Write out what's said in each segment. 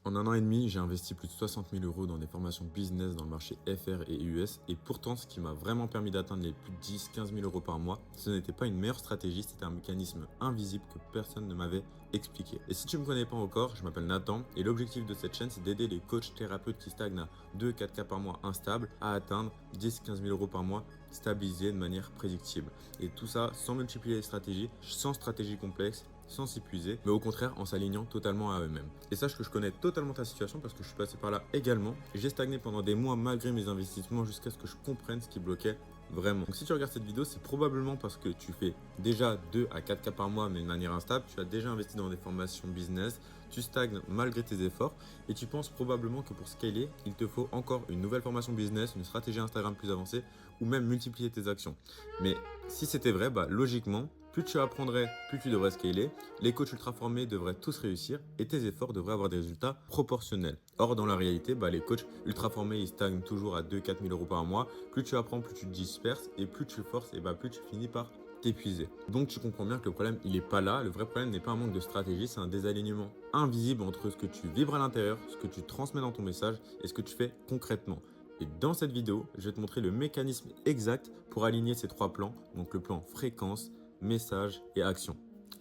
En un an et demi, j'ai investi plus de 60 000 euros dans des formations business dans le marché FR et US. Et pourtant, ce qui m'a vraiment permis d'atteindre les plus de 10-15 000 euros par mois, ce n'était pas une meilleure stratégie, c'était un mécanisme invisible que personne ne m'avait expliqué. Et si tu ne me connais pas encore, je m'appelle Nathan et l'objectif de cette chaîne, c'est d'aider les coachs thérapeutes qui stagnent à 2-4K par mois instables à atteindre 10-15 000 euros par mois stabilisés de manière prédictible. Et tout ça sans multiplier les stratégies, sans stratégie complexe, sans s'épuiser, mais au contraire en s'alignant totalement à eux-mêmes. Et sache que je connais totalement ta situation parce que je suis passé par là également. J'ai stagné pendant des mois malgré mes investissements jusqu'à ce que je comprenne ce qui bloquait vraiment. Donc si tu regardes cette vidéo, c'est probablement parce que tu fais déjà 2 à 4K par mois mais de manière instable, tu as déjà investi dans des formations business, tu stagnes malgré tes efforts et tu penses probablement que pour scaler, il te faut encore une nouvelle formation business, une stratégie Instagram plus avancée ou même multiplier tes actions. Mais si c'était vrai, logiquement, plus tu apprendrais, plus tu devrais scaler, les coachs ultra formés devraient tous réussir et tes efforts devraient avoir des résultats proportionnels. Or, dans la réalité, les coachs ultra formés, ils stagnent toujours à 2-4 000 euros par mois. Plus tu apprends, plus tu te disperses et plus tu forces, plus tu finis par t'épuiser. Donc tu comprends bien que le problème, il n'est pas là. Le vrai problème n'est pas un manque de stratégie, c'est un désalignement invisible entre ce que tu vibres à l'intérieur, ce que tu transmets dans ton message et ce que tu fais concrètement. Et dans cette vidéo, je vais te montrer le mécanisme exact pour aligner ces trois plans, donc le plan fréquence, message et action.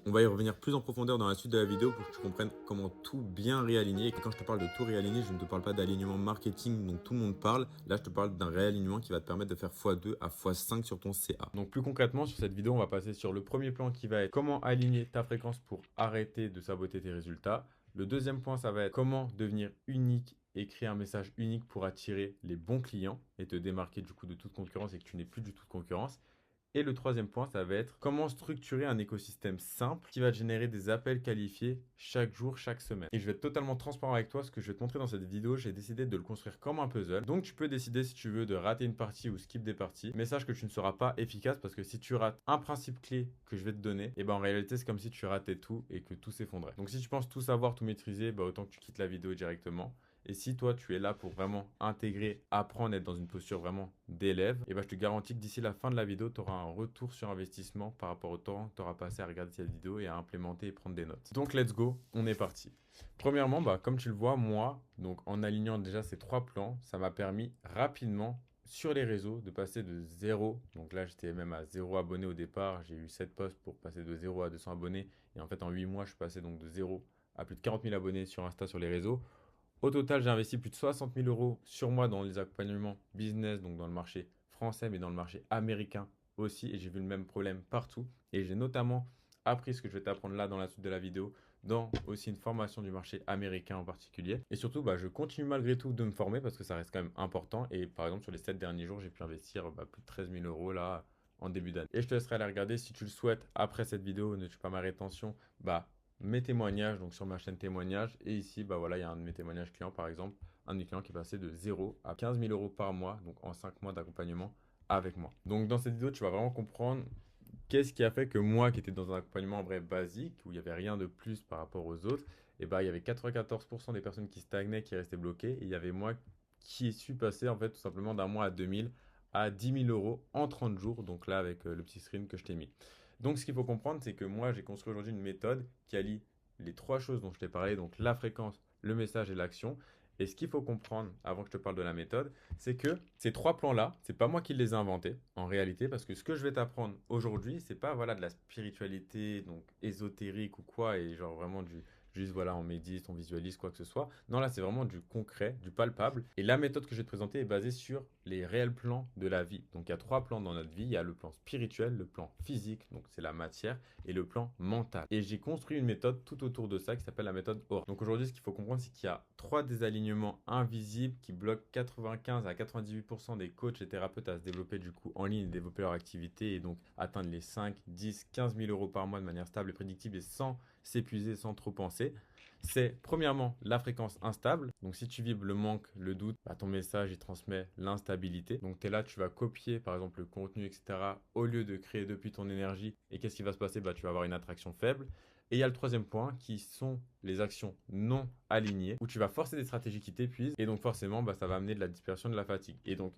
On va y revenir plus en profondeur dans la suite de la vidéo pour que tu comprennes comment tout bien réaligner. Et quand je te parle de tout réaligner, je ne te parle pas d'alignement marketing dont tout le monde parle. Là, je te parle d'un réalignement qui va te permettre de faire x2 à x5 sur ton CA. Donc plus concrètement, sur cette vidéo, on va passer sur le premier plan qui va être comment aligner ta fréquence pour arrêter de saboter tes résultats. Le deuxième point, ça va être comment devenir unique et créer un message unique pour attirer les bons clients et te démarquer du coup de toute concurrence et que tu n'aies plus du tout de concurrence. Et le troisième point, ça va être comment structurer un écosystème simple qui va te générer des appels qualifiés chaque jour, chaque semaine. Et je vais être totalement transparent avec toi, ce que je vais te montrer dans cette vidéo, j'ai décidé de le construire comme un puzzle. Donc tu peux décider si tu veux de rater une partie ou skip des parties. Mais sache que tu ne seras pas efficace parce que si tu rates un principe clé que je vais te donner, et en réalité c'est comme si tu ratais tout et que tout s'effondrait. Donc si tu penses tout savoir, tout maîtriser, autant que tu quittes la vidéo directement. Et si toi, tu es là pour vraiment intégrer, apprendre, être dans une posture vraiment d'élève, et je te garantis que d'ici la fin de la vidéo, tu auras un retour sur investissement par rapport au temps que tu auras passé à regarder cette vidéo et à implémenter et prendre des notes. Donc, let's go, on est parti. Premièrement, comme tu le vois, moi, donc en alignant déjà ces trois plans, ça m'a permis rapidement sur les réseaux de passer de 0, donc là j'étais même à 0 abonnés au départ, j'ai eu 7 posts pour passer de 0 à 200 abonnés, et en fait en 8 mois je suis passé donc de 0 à plus de 40 000 abonnés sur Insta, sur les réseaux. Au total, j'ai investi plus de 60 000 euros sur moi dans les accompagnements business, donc dans le marché français, mais dans le marché américain aussi. Et j'ai vu le même problème partout. Et j'ai notamment appris ce que je vais t'apprendre là dans la suite de la vidéo, dans aussi une formation du marché américain en particulier. Et surtout, je continue malgré tout de me former parce que ça reste quand même important. Et par exemple, sur les 7 derniers jours, j'ai pu investir plus de 13 000 euros là en début d'année. Et je te laisserai aller regarder si tu le souhaites après cette vidéo. Ne tue pas ma rétention. Mes témoignages, donc sur ma chaîne témoignages. Et ici, voilà, il y a un de mes témoignages clients, par exemple, un de mes clients qui est passé de 0 à 15 000 euros par mois, donc en 5 mois d'accompagnement avec moi. Donc dans cette vidéo, tu vas vraiment comprendre qu'est-ce qui a fait que moi, qui étais dans un accompagnement en vrai basique, où il n'y avait rien de plus par rapport aux autres, et il y avait 94% des personnes qui stagnaient, qui restaient bloquées, et il y avait moi qui ai su passer en fait tout simplement d'un mois à 2000 à 10 000 euros en 30 jours, donc là avec le petit screen que je t'ai mis. Donc ce qu'il faut comprendre, c'est que moi j'ai construit aujourd'hui une méthode qui allie les trois choses dont je t'ai parlé, donc la fréquence, le message et l'action. Et ce qu'il faut comprendre avant que je te parle de la méthode, c'est que ces trois plans-là, c'est pas moi qui les ai inventés en réalité, parce que ce que je vais t'apprendre aujourd'hui, c'est pas de la spiritualité, donc ésotérique ou quoi, et genre vraiment juste on médite, on visualise, quoi que ce soit. Non, là c'est vraiment du concret, du palpable. Et la méthode que je vais te présenter est basée sur les réels plans de la vie. Donc il y a trois plans dans notre vie. Il y a le plan spirituel, le plan physique, donc c'est la matière, et le plan mental. Et j'ai construit une méthode tout autour de ça qui s'appelle la méthode Aura. Donc aujourd'hui, ce qu'il faut comprendre, c'est qu'il y a trois désalignements invisibles qui bloquent 95 à 98% des coachs et thérapeutes à se développer du coup en ligne et développer leur activité et donc atteindre les 5, 10, 15 000 euros par mois de manière stable et prédictible et sans s'épuiser, sans trop penser. C'est premièrement la fréquence instable. Donc si tu vibres le manque, le doute, ton message il transmet l'instabilité. Donc tu es là, tu vas copier par exemple le contenu, etc. au lieu de créer depuis ton énergie. Et qu'est-ce qui va se passer? Tu vas avoir une attraction faible. Et il y a le troisième point qui sont les actions non alignées où tu vas forcer des stratégies qui t'épuisent. Et donc forcément, ça va amener de la dispersion, de la fatigue. Et donc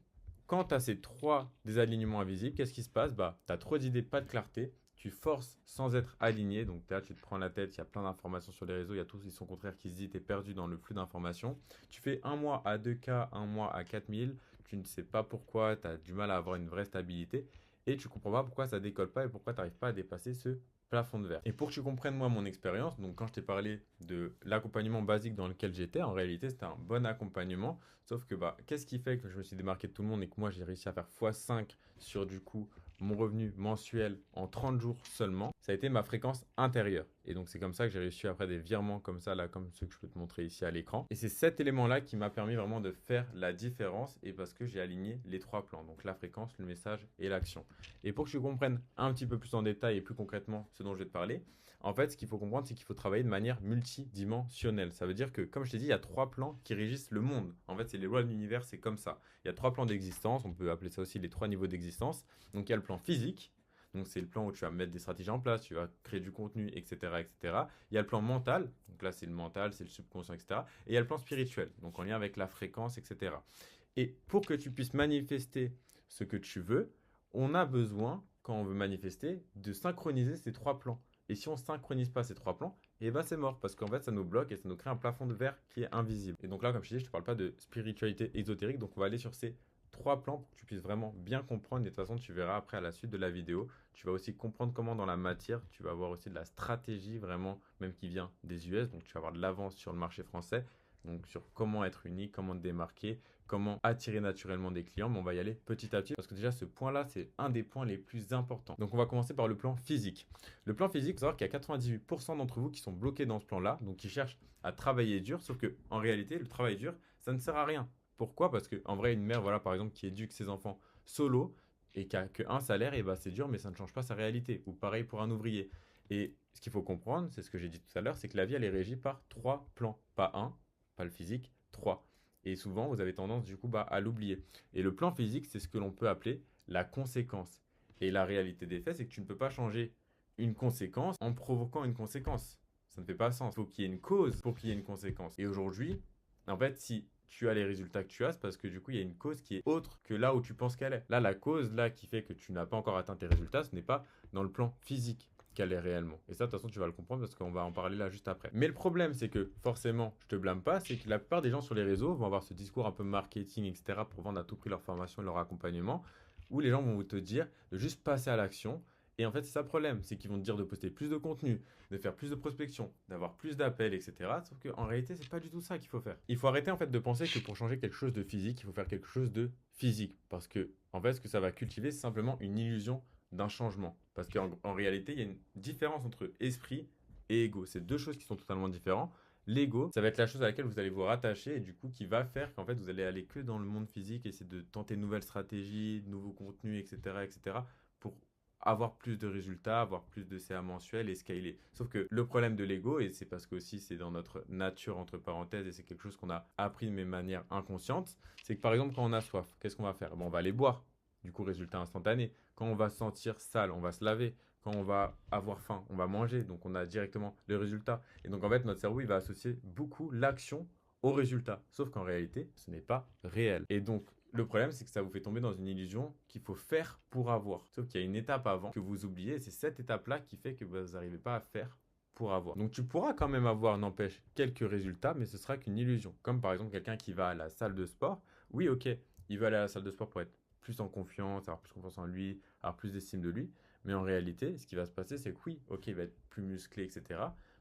quand tu as ces trois désalignements invisibles, qu'est-ce qui se passe? Tu as trop d'idées, pas de clarté. tu forces sans être aligné. Donc là, tu te prends la tête, il y a plein d'informations sur les réseaux, il y a tous qui sont contraires qui se disent, tu es perdu dans le flux d'informations. Tu fais un mois à 2K, un mois à 4000, tu ne sais pas pourquoi, tu as du mal à avoir une vraie stabilité et tu comprends pas pourquoi ça décolle pas et pourquoi tu n'arrives pas à dépasser ce plafond de verre. Et pour que tu comprennes moi mon expérience, donc quand je t'ai parlé de l'accompagnement basique dans lequel j'étais, en réalité c'était un bon accompagnement, sauf que qu'est-ce qui fait que je me suis démarqué de tout le monde et que moi j'ai réussi à faire x5 sur du coup mon revenu mensuel en 30 jours seulement, ça a été ma fréquence intérieure. Et donc c'est comme ça que j'ai réussi après des virements comme ça, là, comme ceux que je peux te montrer ici à l'écran. Et c'est cet élément-là qui m'a permis vraiment de faire la différence et parce que j'ai aligné les trois plans, donc la fréquence, le message et l'action. Et pour que tu comprennes un petit peu plus en détail et plus concrètement ce dont je vais te parler, en fait, ce qu'il faut comprendre, c'est qu'il faut travailler de manière multidimensionnelle. Ça veut dire que, comme je t'ai dit, il y a trois plans qui régissent le monde. En fait, c'est les lois de l'univers, c'est comme ça. Il y a trois plans d'existence, on peut appeler ça aussi les trois niveaux d'existence. Donc, il y a le plan physique. Donc, c'est le plan où tu vas mettre des stratégies en place, tu vas créer du contenu, etc., etc. Il y a le plan mental. Donc là, c'est le mental, c'est le subconscient, etc. Et il y a le plan spirituel. Donc, en lien avec la fréquence, etc. Et pour que tu puisses manifester ce que tu veux, on a besoin, quand on veut manifester, de synchroniser ces trois plans. Et si on ne synchronise pas ces trois plans, et c'est mort. Parce qu'en fait, ça nous bloque et ça nous crée un plafond de verre qui est invisible. Et donc là, comme je te dis, je ne te parle pas de spiritualité ésotérique. Donc on va aller sur ces trois plans pour que tu puisses vraiment bien comprendre. Et de toute façon, tu verras après à la suite de la vidéo. Tu vas aussi comprendre comment dans la matière, tu vas avoir aussi de la stratégie vraiment, même qui vient des US. Donc tu vas avoir de l'avance sur le marché français. Donc sur comment être unique, comment te démarquer, comment attirer naturellement des clients, mais on va y aller petit à petit parce que déjà ce point-là, c'est un des points les plus importants. Donc on va commencer par le plan physique. Le plan physique, il faut savoir qu'il y a 98% d'entre vous qui sont bloqués dans ce plan-là, donc qui cherchent à travailler dur, sauf que en réalité, le travail dur, ça ne sert à rien. Pourquoi? Parce qu'en vrai, une mère, voilà, par exemple, qui éduque ses enfants solo et qui a qu'un salaire, et c'est dur, mais ça ne change pas sa réalité. Ou pareil pour un ouvrier. Et ce qu'il faut comprendre, c'est ce que j'ai dit tout à l'heure, c'est que la vie, elle est régie par trois plans. Pas un, pas le physique, trois. Et souvent, vous avez tendance du coup à l'oublier. Et le plan physique, c'est ce que l'on peut appeler la conséquence. Et la réalité des faits, c'est que tu ne peux pas changer une conséquence en provoquant une conséquence. Ça ne fait pas sens. Il faut qu'il y ait une cause pour qu'il y ait une conséquence. Et aujourd'hui, en fait, si tu as les résultats que tu as, c'est parce que du coup, il y a une cause qui est autre que là où tu penses qu'elle est. Là, la cause là qui fait que tu n'as pas encore atteint tes résultats, ce n'est pas dans le plan physique qu'elle est réellement. Et ça, de toute façon, tu vas le comprendre parce qu'on va en parler là juste après. Mais le problème, c'est que forcément, je te blâme pas, c'est que la plupart des gens sur les réseaux vont avoir ce discours un peu marketing, etc., pour vendre à tout prix leur formation et leur accompagnement, où les gens vont te dire de juste passer à l'action. Et en fait, c'est ça le problème, c'est qu'ils vont te dire de poster plus de contenu, de faire plus de prospection, d'avoir plus d'appels, etc. Sauf qu'en réalité, c'est pas du tout ça qu'il faut faire. Il faut arrêter en fait de penser que pour changer quelque chose de physique, il faut faire quelque chose de physique. Parce que, en fait, ce que ça va cultiver, c'est simplement une illusion d'un changement. Parce qu'en réalité, il y a une différence entre esprit et ego. C'est deux choses qui sont totalement différentes. L'ego, ça va être la chose à laquelle vous allez vous rattacher et du coup qui va faire qu'en fait vous allez aller que dans le monde physique, essayer de tenter de nouvelles stratégies, de nouveaux contenus, etc., etc., pour avoir plus de résultats, avoir plus de CA mensuels et scaler. Sauf que le problème de l'ego, et c'est parce que aussi c'est dans notre nature entre parenthèses et c'est quelque chose qu'on a appris de manière inconsciente, c'est que par exemple quand on a soif, qu'est-ce qu'on va faire? On va aller boire. Du coup, résultat instantané. Quand on va se sentir sale, on va se laver. Quand on va avoir faim, on va manger. Donc, on a directement le résultat. Et donc, en fait, notre cerveau, il va associer beaucoup l'action au résultat. Sauf qu'en réalité, ce n'est pas réel. Et donc, le problème, c'est que ça vous fait tomber dans une illusion qu'il faut faire pour avoir. Sauf qu'il y a une étape avant que vous oubliez. Et c'est cette étape-là qui fait que vous n'arrivez pas à faire pour avoir. Donc, tu pourras quand même avoir, n'empêche, quelques résultats, mais ce sera qu'une illusion. Comme par exemple, quelqu'un qui va à la salle de sport. Oui, ok, il va aller à la salle de sport pour être plus en confiance, avoir plus confiance en lui, avoir plus d'estime de lui. Mais en réalité, ce qui va se passer, c'est que oui, ok, il va être plus musclé, etc.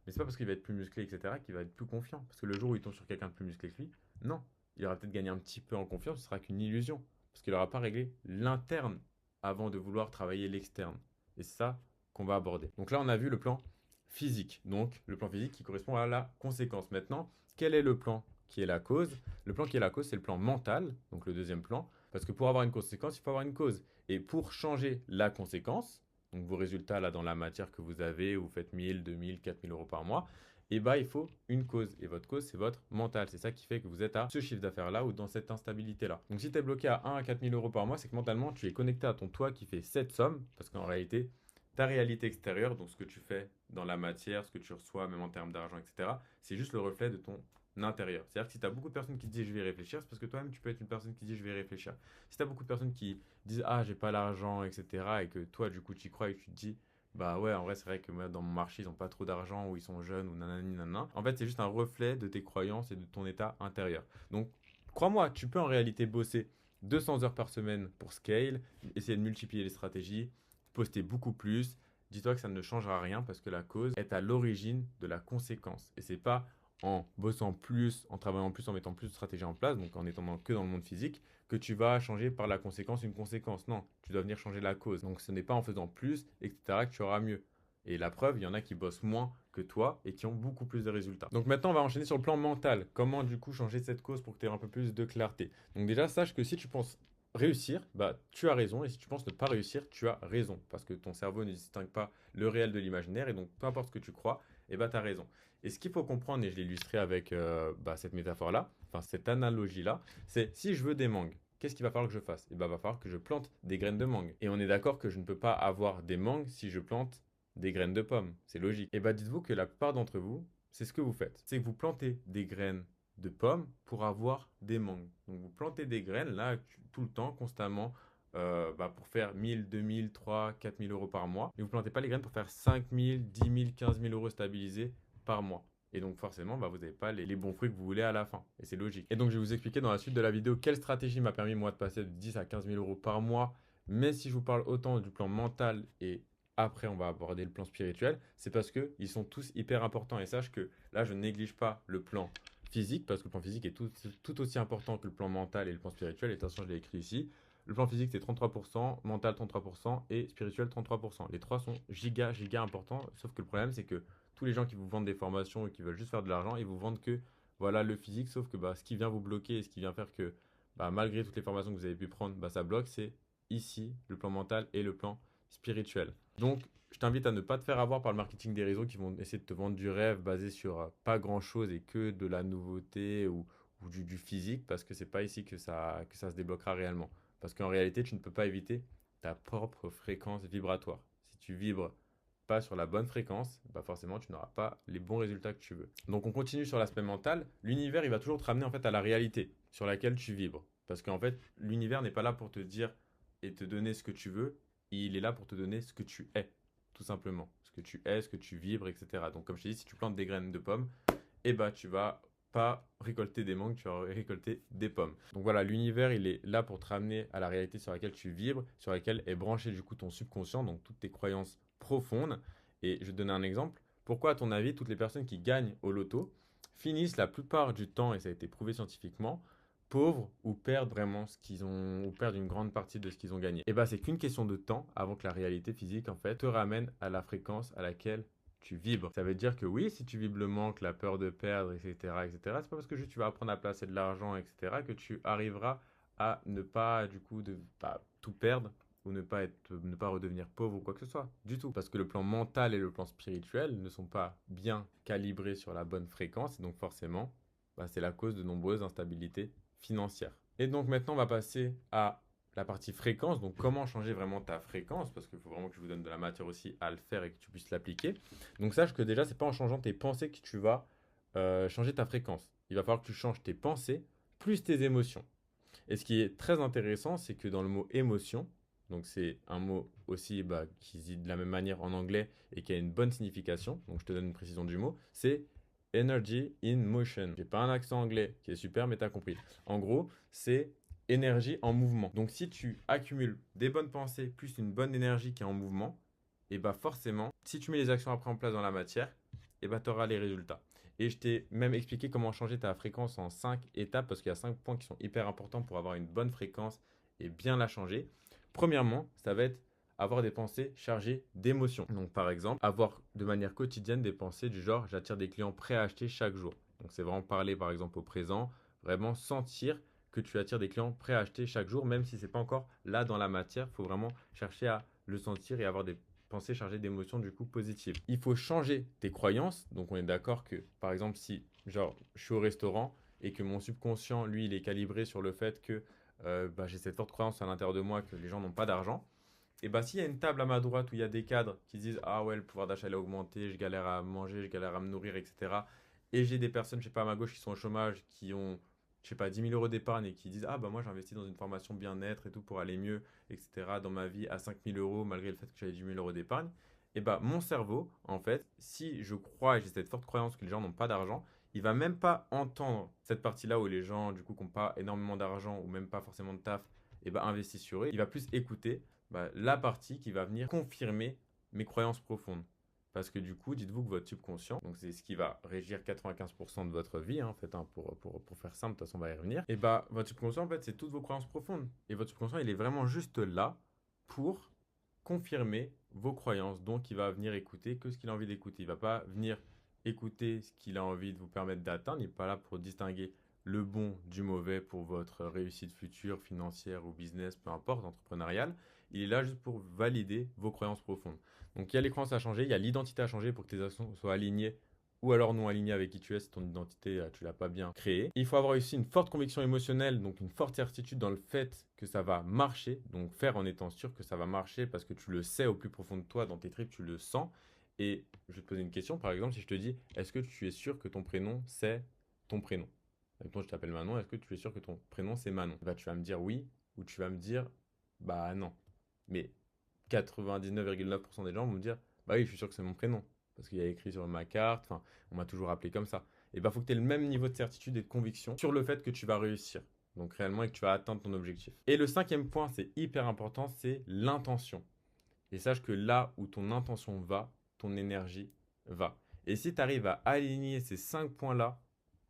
Mais c'est pas parce qu'il va être plus musclé, etc., qu'il va être plus confiant. Parce que le jour où il tombe sur quelqu'un de plus musclé que lui, non. Il aura peut-être gagné un petit peu en confiance, ce sera qu'une illusion. Parce qu'il n'aura pas réglé l'interne avant de vouloir travailler l'externe. Et c'est ça qu'on va aborder. Donc là, on a vu le plan physique. Donc, le plan physique qui correspond à la conséquence. Maintenant, quel est le plan qui est la cause? Le plan qui est la cause, c'est le plan mental, donc le deuxième plan. Parce que pour avoir une conséquence, il faut avoir une cause. Et pour changer la conséquence, donc vos résultats là dans la matière que vous avez, vous faites 1000, 2000, 4000 euros par mois, et il faut une cause. Et votre cause, c'est votre mental. C'est ça qui fait que vous êtes à ce chiffre d'affaires là ou dans cette instabilité là. Donc si tu es bloqué à 1 à 4000 euros par mois, c'est que mentalement, tu es connecté à ton toi qui fait cette somme. Parce qu'en réalité, ta réalité extérieure, donc ce que tu fais dans la matière, ce que tu reçois, même en termes d'argent, etc., c'est juste le reflet de ton intérieur. C'est-à-dire que si tu as beaucoup de personnes qui te disent je vais y réfléchir, c'est parce que toi-même tu peux être une personne qui dit je vais y réfléchir. Si tu as beaucoup de personnes qui disent ah j'ai pas l'argent, etc., et que toi du coup tu y crois et que tu te dis bah ouais, en vrai, c'est vrai que moi, dans mon marché, ils n'ont pas trop d'argent ou ils sont jeunes ou nanani nanana. En fait, c'est juste un reflet de tes croyances et de ton état intérieur. Donc, crois-moi, tu peux en réalité bosser 200 heures par semaine pour scale, essayer de multiplier les stratégies, poster beaucoup plus. Dis-toi que ça ne changera rien parce que la cause est à l'origine de la conséquence. Et c'est pas en bossant plus, en travaillant plus, en mettant plus de stratégies en place, donc en étant que dans le monde physique, que tu vas changer par la conséquence une conséquence. Non, tu dois venir changer la cause. Donc ce n'est pas en faisant plus, etc., que tu auras mieux. Et la preuve, il y en a qui bossent moins que toi et qui ont beaucoup plus de résultats. Donc maintenant, on va enchaîner sur le plan mental. Comment du coup changer cette cause pour que tu aies un peu plus de clarté. Donc déjà, sache que si tu penses réussir, bah tu as raison. Et si tu penses ne pas réussir, tu as raison. Parce que ton cerveau ne distingue pas le réel de l'imaginaire. Et donc, peu importe ce que tu crois, et bah tu as raison. Et ce qu'il faut comprendre, et je l'ai illustré avec cette métaphore-là, enfin cette analogie-là, c'est si je veux des mangues, qu'est-ce qu'il va falloir que je fasse? Il va falloir que je plante des graines de mangue. Et on est d'accord que je ne peux pas avoir des mangues si je plante des graines de pommes. C'est logique. Et bah dites-vous que la plupart d'entre vous, c'est ce que vous faites. C'est que vous plantez des graines de pommes pour avoir des mangues. Donc vous plantez des graines là tout le temps, constamment, pour faire 1000, 2000, 3, 4000 euros par mois. Mais vous ne plantez pas les graines pour faire 5000, 10 000, 15 000 euros stabilisés par mois. Et donc forcément, vous n'avez pas les bons fruits que vous voulez à la fin. Et c'est logique. Et donc je vais vous expliquer dans la suite de la vidéo quelle stratégie m'a permis moi de passer de 10 à 15 000 euros par mois. Mais si je vous parle autant du plan mental et après on va aborder le plan spirituel, c'est parce qu'ils sont tous hyper importants. Et sache que là, je ne néglige pas le plan physique, parce que le plan physique est tout aussi important que le plan mental et le plan spirituel. Et de toute façon, je l'ai écrit ici. Le plan physique, c'est 33%, mental 33% et spirituel 33%. Les trois sont giga importants, sauf que le problème, c'est que tous les gens qui vous vendent des formations et qui veulent juste faire de l'argent, ils vous vendent que voilà le physique, sauf que ce qui vient vous bloquer et ce qui vient faire que malgré toutes les formations que vous avez pu prendre, ça bloque, c'est ici le plan mental et le plan spirituel. Donc, je t'invite à ne pas te faire avoir par le marketing des réseaux qui vont essayer de te vendre du rêve basé sur pas grand chose et que de la nouveauté ou du physique, parce que c'est pas ici que ça se débloquera réellement. Parce qu'en réalité, tu ne peux pas éviter ta propre fréquence vibratoire. Si tu vibres pas sur la bonne fréquence, forcément tu n'auras pas les bons résultats que tu veux. Donc on continue sur l'aspect mental. L'univers, il va toujours te ramener en fait à la réalité sur laquelle tu vibres. Parce qu'en fait, l'univers n'est pas là pour te dire et te donner ce que tu veux, il est là pour te donner ce que tu es, tout simplement. Ce que tu es, ce que tu vibres, etc. Donc comme je t'ai dit, si tu plantes des graines de pommes, tu vas pas récolter des mangues, tu vas récolter des pommes. Donc voilà, l'univers, il est là pour te ramener à la réalité sur laquelle tu vibres, sur laquelle est branché du coup ton subconscient, donc toutes tes croyances profondes. Et je vais te donner un exemple. Pourquoi, à ton avis, toutes les personnes qui gagnent au loto finissent la plupart du temps, et ça a été prouvé scientifiquement, pauvres ou perdent vraiment ce qu'ils ont, ou perdent une grande partie de ce qu'ils ont gagné? Et c'est qu'une question de temps avant que la réalité physique, en fait, te ramène à la fréquence à laquelle tu vibres. Ça veut dire que oui, si tu vibres le manque, la peur de perdre, etc., c'est pas parce que juste tu vas apprendre à placer de l'argent, etc., que tu arriveras à ne pas, du coup, tout perdre ou ne pas redevenir pauvre ou quoi que ce soit. Du tout. Parce que le plan mental et le plan spirituel ne sont pas bien calibrés sur la bonne fréquence. Et donc forcément, c'est la cause de nombreuses instabilités financières. Et donc maintenant, on va passer à la partie fréquence, donc comment changer vraiment ta fréquence, parce qu'il faut vraiment que je vous donne de la matière aussi à le faire et que tu puisses l'appliquer. Donc sache que déjà, c'est pas en changeant tes pensées que tu vas changer ta fréquence. Il va falloir que tu changes tes pensées plus tes émotions. Et ce qui est très intéressant, c'est que dans le mot émotion, donc c'est un mot aussi qui se dit de la même manière en anglais et qui a une bonne signification, donc je te donne une précision du mot, c'est energy in motion. J'ai pas un accent anglais qui est super, mais tu as compris. En gros, c'est énergie en mouvement. Donc si tu accumules des bonnes pensées plus une bonne énergie qui est en mouvement, et forcément, si tu mets les actions après en place dans la matière, et tu auras les résultats. Et je t'ai même expliqué comment changer ta fréquence en 5 étapes parce qu'il y a 5 points qui sont hyper importants pour avoir une bonne fréquence et bien la changer. Premièrement, ça va être avoir des pensées chargées d'émotions. Donc par exemple, avoir de manière quotidienne des pensées du genre j'attire des clients prêts à acheter chaque jour. Donc c'est vraiment parler par exemple au présent, vraiment sentir que tu attires des clients prêts à acheter chaque jour, même si ce n'est pas encore là dans la matière. Il faut vraiment chercher à le sentir et avoir des pensées chargées d'émotions du coup positives. Il faut changer tes croyances. Donc on est d'accord que par exemple si genre je suis au restaurant et que mon subconscient lui il est calibré sur le fait que j'ai cette forte croyance à l'intérieur de moi que les gens n'ont pas d'argent. Et s'il y a une table à ma droite où il y a des cadres qui disent ah ouais le pouvoir d'achat est augmenté, je galère à manger, je galère à me nourrir, etc. Et j'ai des personnes, je sais pas, à ma gauche qui sont au chômage, qui ont, je sais pas, 10 000 euros d'épargne et qui disent ah moi j'ai investi dans une formation bien-être et tout pour aller mieux, etc. dans ma vie à 5 000 euros malgré le fait que j'avais 10 000 euros d'épargne. Et bah, mon cerveau, en fait, si je crois et j'ai cette forte croyance que les gens n'ont pas d'argent, il va même pas entendre cette partie-là où les gens, du coup, qui n'ont pas énormément d'argent ou même pas forcément de taf, et bah, investissent sur eux. Il va plus écouter la partie qui va venir confirmer mes croyances profondes. Parce que du coup, dites-vous que votre subconscient, donc c'est ce qui va régir 95% de votre vie, hein, en fait, hein, pour faire simple, de toute façon, on va y revenir. Et bah, votre subconscient, en fait, c'est toutes vos croyances profondes. Et votre subconscient, il est vraiment juste là pour confirmer vos croyances. Donc, il va venir écouter que ce qu'il a envie d'écouter. Il va pas venir écouter ce qu'il a envie de vous permettre d'atteindre. Il n'est pas là pour distinguer le bon du mauvais pour votre réussite future, financière ou business, peu importe, entrepreneuriale. Il est là juste pour valider vos croyances profondes. Donc il y a les croyances à changer, il y a l'identité à changer pour que tes actions soient alignées ou alors non alignées avec qui tu es si ton identité, tu l'as pas bien créée. Il faut avoir aussi une forte conviction émotionnelle, donc une forte certitude dans le fait que ça va marcher. Donc faire en étant sûr que ça va marcher parce que tu le sais au plus profond de toi, dans tes tripes, tu le sens. Et je vais te poser une question, par exemple, si je te dis, est-ce que tu es sûr que ton prénom, c'est ton prénom? Admettons, je t'appelle Manon, est-ce que tu es sûr que ton prénom, c'est Manon? Bah, tu vas me dire oui, ou tu vas me dire, bah non. Mais 99,9% des gens vont me dire, bah oui, je suis sûr que c'est mon prénom, parce qu'il y a écrit sur ma carte, enfin, on m'a toujours appelé comme ça. Et bah, faut que tu aies le même niveau de certitude et de conviction sur le fait que tu vas réussir. Donc réellement, et que tu vas atteindre ton objectif. Et le cinquième point, c'est hyper important, c'est l'intention. Et sache que là où ton intention va, ton énergie va. Et si tu arrives à aligner ces 5 points-là,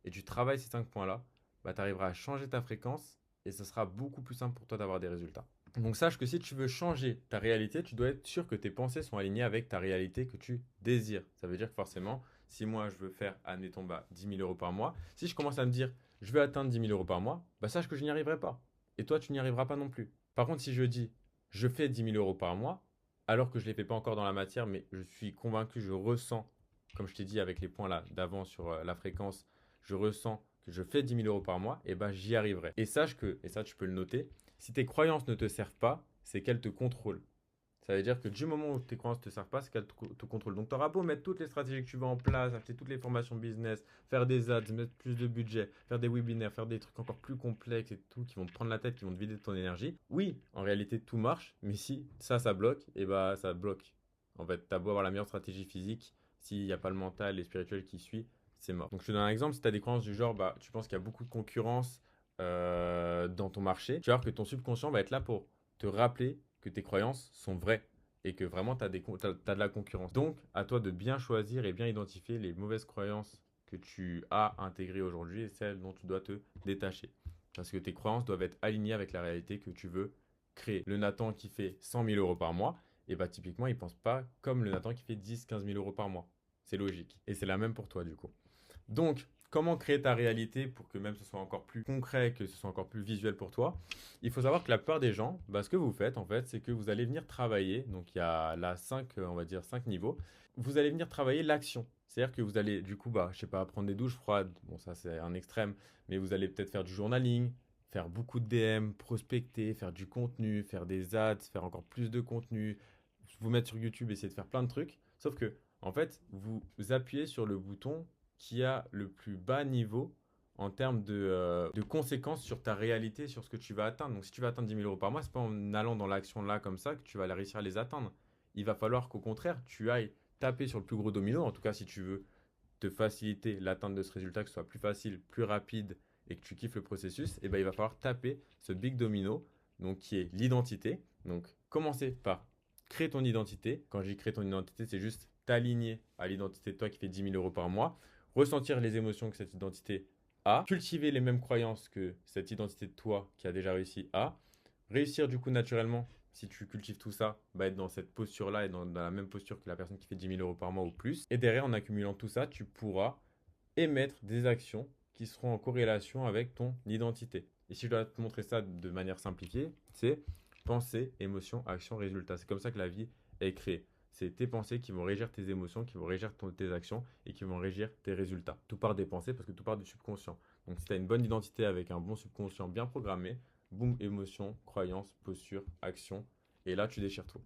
et tu travailles ces 5 points-là, bah, tu arriveras à changer ta fréquence, et ce sera beaucoup plus simple pour toi d'avoir des résultats. Donc sache que si tu veux changer ta réalité, tu dois être sûr que tes pensées sont alignées avec ta réalité que tu désires. Ça veut dire que forcément, si moi je veux faire, admettons, 10 000 euros par mois, si je commence à me dire je veux atteindre 10 000 euros par mois, bah sache que je n'y arriverai pas. Et toi, tu n'y arriveras pas non plus. Par contre, si je dis je fais 10 000 euros par mois, alors que je ne les fais pas encore dans la matière, mais je suis convaincu, je ressens, comme je t'ai dit avec les points là d'avant sur la fréquence, je ressens que je fais 10 000 euros par mois, et ben j'y arriverai. Et sache que, et ça tu peux le noter, si tes croyances ne te servent pas, c'est qu'elles te contrôlent. Ça veut dire que du moment où tes croyances ne te servent pas, c'est qu'elles te contrôlent. Donc, tu auras beau mettre toutes les stratégies que tu veux en place, acheter toutes les formations business, faire des ads, mettre plus de budget, faire des webinaires, faire des trucs encore plus complexes et tout, qui vont te prendre la tête, qui vont te vider de ton énergie. Oui, en réalité, tout marche, mais si ça bloque, et bah ça bloque. En fait, tu as beau avoir la meilleure stratégie physique, s'il n'y a pas le mental et spirituel qui suit, c'est mort. Donc, je te donne un exemple. Si tu as des croyances du genre, tu penses qu'il y a beaucoup de concurrence dans ton marché, tu vas voir que ton subconscient va être là pour te rappeler que tes croyances sont vraies et que vraiment tu as, de la concurrence. Donc, à toi de bien choisir et bien identifier les mauvaises croyances que tu as intégrées aujourd'hui et celles dont tu dois te détacher. Parce que tes croyances doivent être alignées avec la réalité que tu veux créer. Le Nathan qui fait 100 000 euros par mois, et bah typiquement, il ne pense pas comme le Nathan qui fait 10-15 000 euros par mois. C'est logique. Et c'est la même pour toi du coup. Donc, comment créer ta réalité pour que même ce soit encore plus concret, que ce soit encore plus visuel pour toi? Il faut savoir que la plupart des gens, ce que vous faites en fait, c'est que vous allez venir travailler, donc il y a là 5, on va dire 5 niveaux, vous allez venir travailler l'action. C'est-à-dire que vous allez du coup, je sais pas, prendre des douches froides, bon ça c'est un extrême, mais vous allez peut-être faire du journaling, faire beaucoup de DM, prospecter, faire du contenu, faire des ads, faire encore plus de contenu, vous mettre sur YouTube, essayer de faire plein de trucs. Sauf que, en fait, vous appuyez sur le bouton qui a le plus bas niveau en termes de conséquences sur ta réalité, sur ce que tu vas atteindre. Donc, si tu vas atteindre 10 000 euros par mois, c'est pas en allant dans l'action là comme ça que tu vas réussir à les atteindre. Il va falloir qu'au contraire, tu ailles taper sur le plus gros domino, en tout cas si tu veux te faciliter l'atteinte de ce résultat, que ce soit plus facile, plus rapide et que tu kiffes le processus, et ben, il va falloir taper ce big domino, donc qui est l'identité. Donc, commencer par créer ton identité. Quand je dis créer ton identité, c'est juste t'aligner à l'identité de toi qui fait 10 000 euros par mois, ressentir les émotions que cette identité a, cultiver les mêmes croyances que cette identité de toi qui a déjà réussi à, réussir du coup naturellement, si tu cultives tout ça, être dans cette posture-là et dans la même posture que la personne qui fait 10 000 euros par mois ou plus. Et derrière, en accumulant tout ça, tu pourras émettre des actions qui seront en corrélation avec ton identité. Et si je dois te montrer ça de manière simplifiée, c'est pensée, émotion, action, résultat. C'est comme ça que la vie est créée. C'est tes pensées qui vont régir tes émotions, qui vont régir tes actions et qui vont régir tes résultats. Tout part des pensées parce que tout part du subconscient. Donc si tu as une bonne identité avec un bon subconscient bien programmé, boum, émotion, croyance, posture, action, et là tu déchires tout.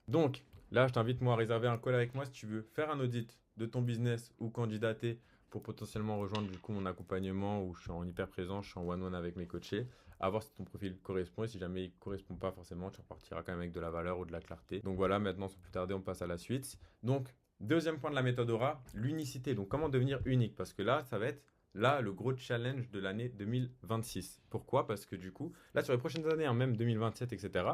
Donc là, je t'invite moi à réserver un call avec moi si tu veux faire un audit de ton business ou candidater pour potentiellement rejoindre du coup mon accompagnement où je suis en hyper présent, je suis en one-one avec mes coachés, à voir si ton profil correspond et si jamais il ne correspond pas forcément, tu repartiras quand même avec de la valeur ou de la clarté. Donc voilà, maintenant sans plus tarder, on passe à la suite. Donc, deuxième point de la méthode Aura, l'unicité. Donc comment devenir unique? Parce que là, ça va être là le gros challenge de l'année 2026. Pourquoi? Parce que du coup, là sur les prochaines années, hein, même 2027, etc.,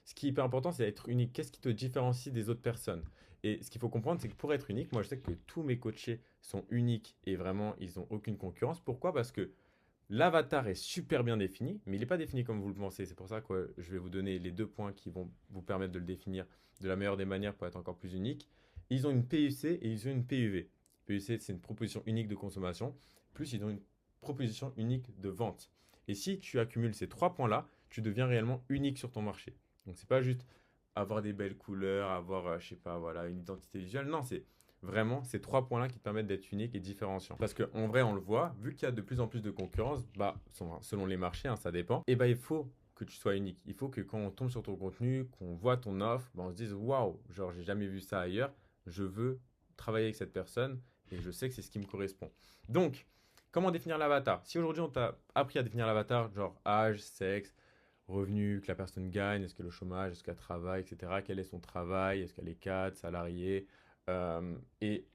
ce qui est hyper important, c'est d'être unique. Qu'est-ce qui te différencie des autres personnes? Et ce qu'il faut comprendre, c'est que pour être unique, moi je sais que tous mes coachés sont uniques et vraiment ils n'ont aucune concurrence. Pourquoi? Parce que l'avatar est super bien défini, mais il n'est pas défini comme vous le pensez. C'est pour ça que je vais vous donner les deux points qui vont vous permettre de le définir de la meilleure des manières pour être encore plus unique. Ils ont une PUC et ils ont une PUV. PUC, c'est une proposition unique de consommation, plus ils ont une proposition unique de vente. Et si tu accumules ces trois points-là, tu deviens réellement unique sur ton marché. Donc c'est pas juste avoir des belles couleurs, avoir, je sais pas, voilà, une identité visuelle. Non, c'est vraiment ces trois points-là qui te permettent d'être unique et différenciant. Parce qu'en vrai, on le voit, vu qu'il y a de plus en plus de concurrence, bah, selon les marchés, hein, ça dépend, et bah, il faut que tu sois unique. Il faut que quand on tombe sur ton contenu, qu'on voit ton offre, bah, on se dise waouh, genre j'ai jamais vu ça ailleurs, je veux travailler avec cette personne et je sais que c'est ce qui me correspond. Donc, comment définir l'avatar? Si aujourd'hui on t'a appris à définir l'avatar, genre âge, sexe, revenus que la personne gagne, est-ce qu'elle est au chômage, est-ce qu'elle travaille, etc. Quel est son travail, est-ce qu'elle est cadre, salarié, et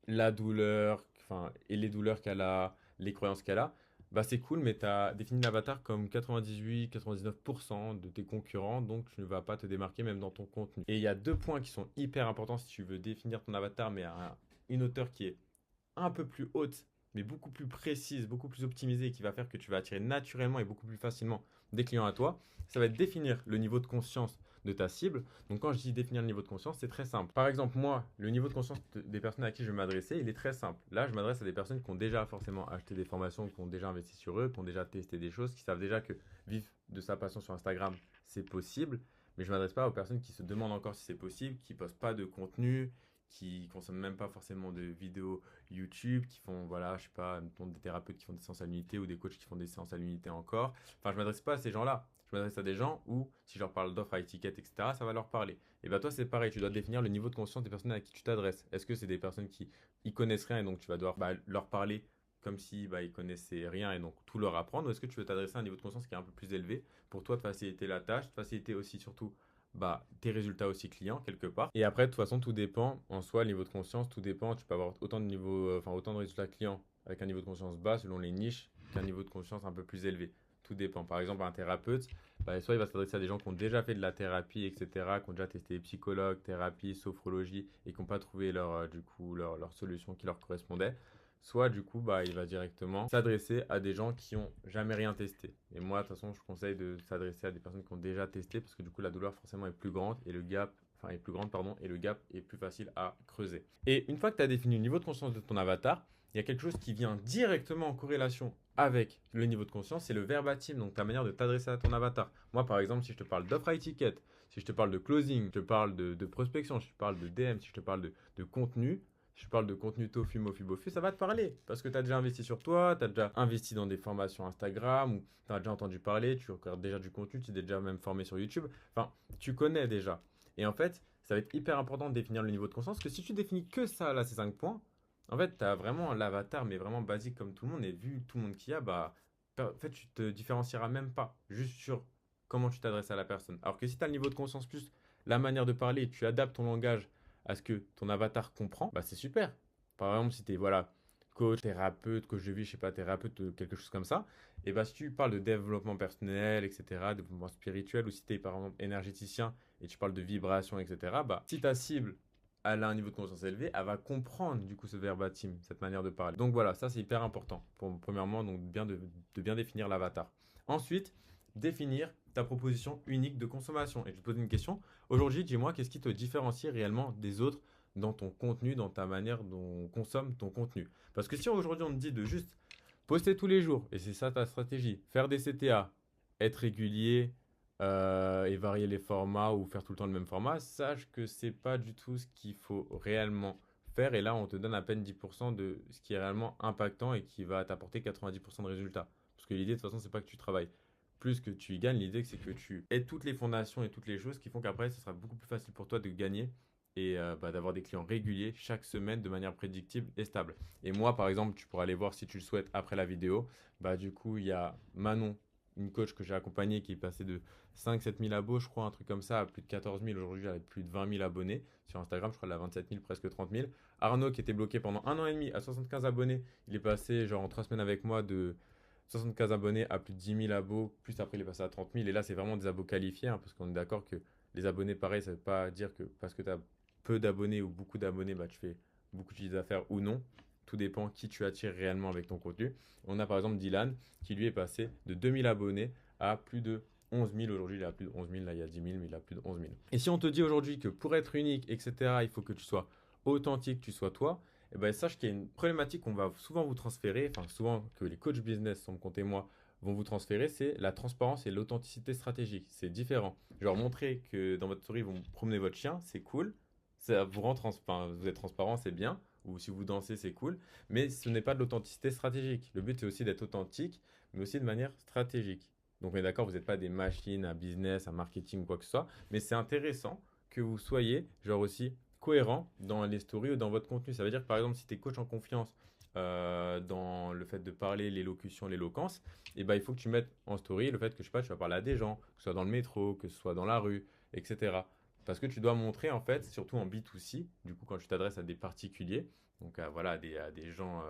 la douleur, enfin, et les douleurs qu'elle a, les croyances qu'elle a, bah c'est cool, mais tu as défini l'avatar comme 98-99% de tes concurrents, donc tu ne vas pas te démarquer même dans ton contenu. Et il y a deux points qui sont hyper importants si tu veux définir ton avatar, mais à une hauteur qui est un peu plus haute, mais beaucoup plus précise, beaucoup plus optimisée, et qui va faire que tu vas attirer naturellement et beaucoup plus facilement des clients à toi, ça va être définir le niveau de conscience de ta cible. Donc quand je dis définir le niveau de conscience, c'est très simple. Par exemple, moi, le niveau de conscience des personnes à qui je vais m'adresser, il est très simple. Là, je m'adresse à des personnes qui ont déjà forcément acheté des formations, qui ont déjà investi sur eux, qui ont déjà testé des choses, qui savent déjà que vivre de sa passion sur Instagram, c'est possible. Mais je ne m'adresse pas aux personnes qui se demandent encore si c'est possible, qui ne postent pas de contenu, qui consomment même pas forcément de vidéos YouTube, qui font, voilà, je sais pas, mettons, des thérapeutes qui font des séances à l'unité ou des coachs qui font des séances à l'unité encore. Enfin, je m'adresse pas à ces gens-là. Je m'adresse à des gens où, si je leur parle d'offres à étiquette, etc., ça va leur parler. Et bien toi, c'est pareil, tu dois définir le niveau de conscience des personnes à qui tu t'adresses. Est-ce que c'est des personnes qui y connaissent rien et donc tu vas devoir leur parler comme si ils connaissaient rien et donc tout leur apprendre, ou est-ce que tu veux t'adresser à un niveau de conscience qui est un peu plus élevé pour toi te faciliter la tâche, te faciliter aussi surtout tes résultats aussi clients quelque part. Et après, de toute façon, tout dépend en soi, le niveau de conscience, tout dépend. Tu peux avoir autant de autant de résultats clients avec un niveau de conscience bas selon les niches qu'un niveau de conscience un peu plus élevé. Tout dépend. Par exemple, un thérapeute, soit il va s'adresser à des gens qui ont déjà fait de la thérapie, etc., qui ont déjà testé psychologue, thérapie, sophrologie et qui n'ont pas trouvé leur solution qui leur correspondait. Soit du coup, il va directement s'adresser à des gens qui ont jamais rien testé. Et moi, de toute façon, je conseille de s'adresser à des personnes qui ont déjà testé parce que du coup, la douleur forcément est plus grande et le gap, enfin est plus grande, pardon, et le gap est plus facile à creuser. Et une fois que tu as défini le niveau de conscience de ton avatar, il y a quelque chose qui vient directement en corrélation avec le niveau de conscience, c'est le verbatim, donc ta manière de t'adresser à ton avatar. Moi, par exemple, si je te parle d'offre à étiquette, si je te parle de closing, je te parle de prospection, si je te parle de DM, si je te parle de contenu, je parle de contenu tofu, mofu, bofu, ça va te parler. Parce que tu as déjà investi sur toi, tu as déjà investi dans des formations Instagram, ou tu as déjà entendu parler, tu regardes déjà du contenu, tu es déjà même formé sur YouTube. Enfin, tu connais déjà. Et en fait, ça va être hyper important de définir le niveau de conscience, parce que si tu définis que ça, là, ces 5 points, en fait, tu as vraiment l'avatar, mais vraiment basique comme tout le monde, et vu tout le monde qu'il y a, en fait, tu te différencieras même pas, juste sur comment tu t'adresses à la personne. Alors que si tu as le niveau de conscience plus la manière de parler, tu adaptes ton langage à ce que ton avatar comprend, c'est super. Par exemple, si tu es voilà, coach, thérapeute, coach de vie, je sais pas, thérapeute, quelque chose comme ça, et si tu parles de développement personnel, etc., développement spirituel, ou si tu es par exemple énergéticien et tu parles de vibration, etc., si ta cible elle a un niveau de conscience élevé, elle va comprendre du coup ce verbatim, cette manière de parler. Donc voilà, ça c'est hyper important. Premièrement, donc de bien définir l'avatar. Ensuite, définir ta proposition unique de consommation. Et je te pose une question. Aujourd'hui, dis-moi, qu'est-ce qui te différencie réellement des autres dans ton contenu, dans ta manière dont on consomme ton contenu? Parce que si aujourd'hui on te dit de juste poster tous les jours, et c'est ça ta stratégie, faire des CTA, être régulier et varier les formats ou faire tout le temps le même format, sache que c'est pas du tout ce qu'il faut réellement faire. Et là, on te donne à peine 10% de ce qui est réellement impactant et qui va t'apporter 90% de résultats. Parce que l'idée, de toute façon, c'est pas que tu travailles plus que tu y gagnes. L'idée, c'est que tu aies toutes les fondations et toutes les choses qui font qu'après, ce sera beaucoup plus facile pour toi de gagner et d'avoir des clients réguliers chaque semaine de manière prédictible et stable. Et moi, par exemple, tu pourras aller voir si tu le souhaites après la vidéo. Du coup, il y a Manon, une coach que j'ai accompagnée qui est passée de 5-7 000 abos, je crois, un truc comme ça, à plus de 14 000. Aujourd'hui, elle a plus de 20 000 abonnés. Sur Instagram, je crois qu'elle a 27 000, presque 30 000. Arnaud, qui était bloqué pendant 1 an et demi à 75 abonnés, il est passé genre en 3 semaines avec moi de 75 abonnés à plus de 10 000 abos. Plus après, il est passé à 30 000. Et là, c'est vraiment des abos qualifiés, parce qu'on est d'accord que les abonnés, pareil, ça ne veut pas dire que parce que tu as peu d'abonnés ou beaucoup d'abonnés, tu fais beaucoup de chiffre d'affaires ou non. Tout dépend qui tu attires réellement avec ton contenu. On a par exemple Dylan qui lui est passé de 2000 abonnés à plus de 11 000. Aujourd'hui, il a plus de 11 000. Là, il y a 10 000, mais il a plus de 11 000. Et si on te dit aujourd'hui que pour être unique, etc., il faut que tu sois authentique, tu sois toi, sache qu'il y a une problématique qu'on va souvent vous transférer, enfin souvent que les coachs business, sans me compter moi, vont vous transférer, c'est la transparence et l'authenticité stratégique. C'est différent. Genre montrer que dans votre story, vous promenez votre chien, c'est cool. Ça vous rend vous êtes transparent, c'est bien. Ou si vous dansez, c'est cool. Mais ce n'est pas de l'authenticité stratégique. Le but, c'est aussi d'être authentique, mais aussi de manière stratégique. Donc on est d'accord, vous n'êtes pas des machines à business, à marketing ou quoi que ce soit. Mais c'est intéressant que vous soyez genre aussi cohérent dans les stories ou dans votre contenu. Ça veut dire que par exemple, si tu es coach en confiance dans le fait de parler, l'élocution, l'éloquence, il faut que tu mettes en story le fait que je sais pas, tu vas parler à des gens, que ce soit dans le métro, que ce soit dans la rue, etc. Parce que tu dois montrer en fait, surtout en B2C, du coup quand tu t'adresses à des particuliers, donc à des gens,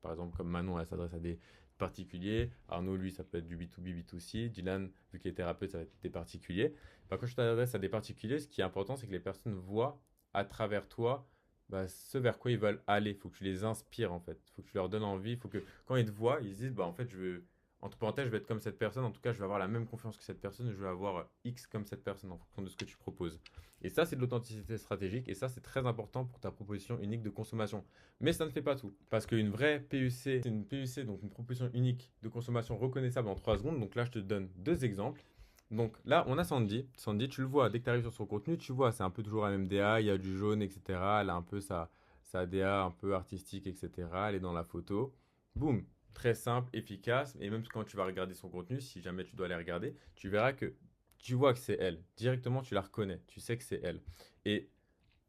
par exemple comme Manon, elle s'adresse à des particuliers, Arnaud lui ça peut être du B2B, B2C, Dylan vu qu'il est thérapeute ça va être des particuliers. Quand tu t'adresses à des particuliers, ce qui est important c'est que les personnes voient à travers toi ce vers quoi ils veulent aller. Il faut que tu les inspires en fait. Il faut que tu leur donnes envie. Il faut que quand ils te voient, ils se disent en fait, je veux, entre parenthèses, je vais être comme cette personne. En tout cas, je vais avoir la même confiance que cette personne. Je vais avoir X comme cette personne en fonction de ce que tu proposes. Et ça, c'est de l'authenticité stratégique. Et ça, c'est très important pour ta proposition unique de consommation. Mais ça ne fait pas tout. Parce qu'une vraie PUC, c'est une PUC, donc une proposition unique de consommation reconnaissable en 3 secondes. Donc là, je te donne 2 exemples. Donc là, on a Sandy. Sandy, tu le vois, dès que tu arrives sur son contenu, tu vois, c'est un peu toujours la même DA, il y a du jaune, etc. Elle a un peu sa DA un peu artistique, etc. Elle est dans la photo. Boum, très simple, efficace. Et même quand tu vas regarder son contenu, si jamais tu dois aller regarder, tu verras que tu vois que c'est elle. Directement, tu la reconnais. Tu sais que c'est elle. Et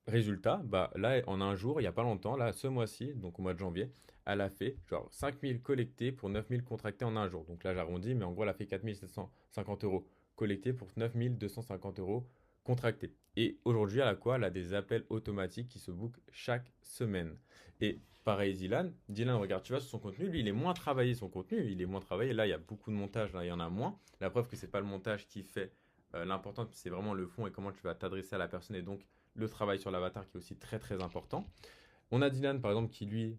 résultat, là, en un jour, il n'y a pas longtemps, là, ce mois-ci, donc au mois de janvier, elle a fait genre 5000 collectés pour 9000 contractés en un jour. Donc là, j'arrondis, mais en gros, elle a fait 4750 euros collectés pour 9250 euros contractés. Et aujourd'hui, elle a quoi? Elle a des appels automatiques qui se bookent chaque semaine. Et pareil, Dylan, regarde, tu vois, sur son contenu, lui, il est moins travaillé, son contenu, il est moins travaillé. Là, il y a beaucoup de montage, là, il y en a moins. La preuve que c'est pas le montage qui fait l'important, c'est vraiment le fond et comment tu vas t'adresser à la personne et donc le travail sur l'avatar qui est aussi très très important. On a Dylan par exemple qui lui,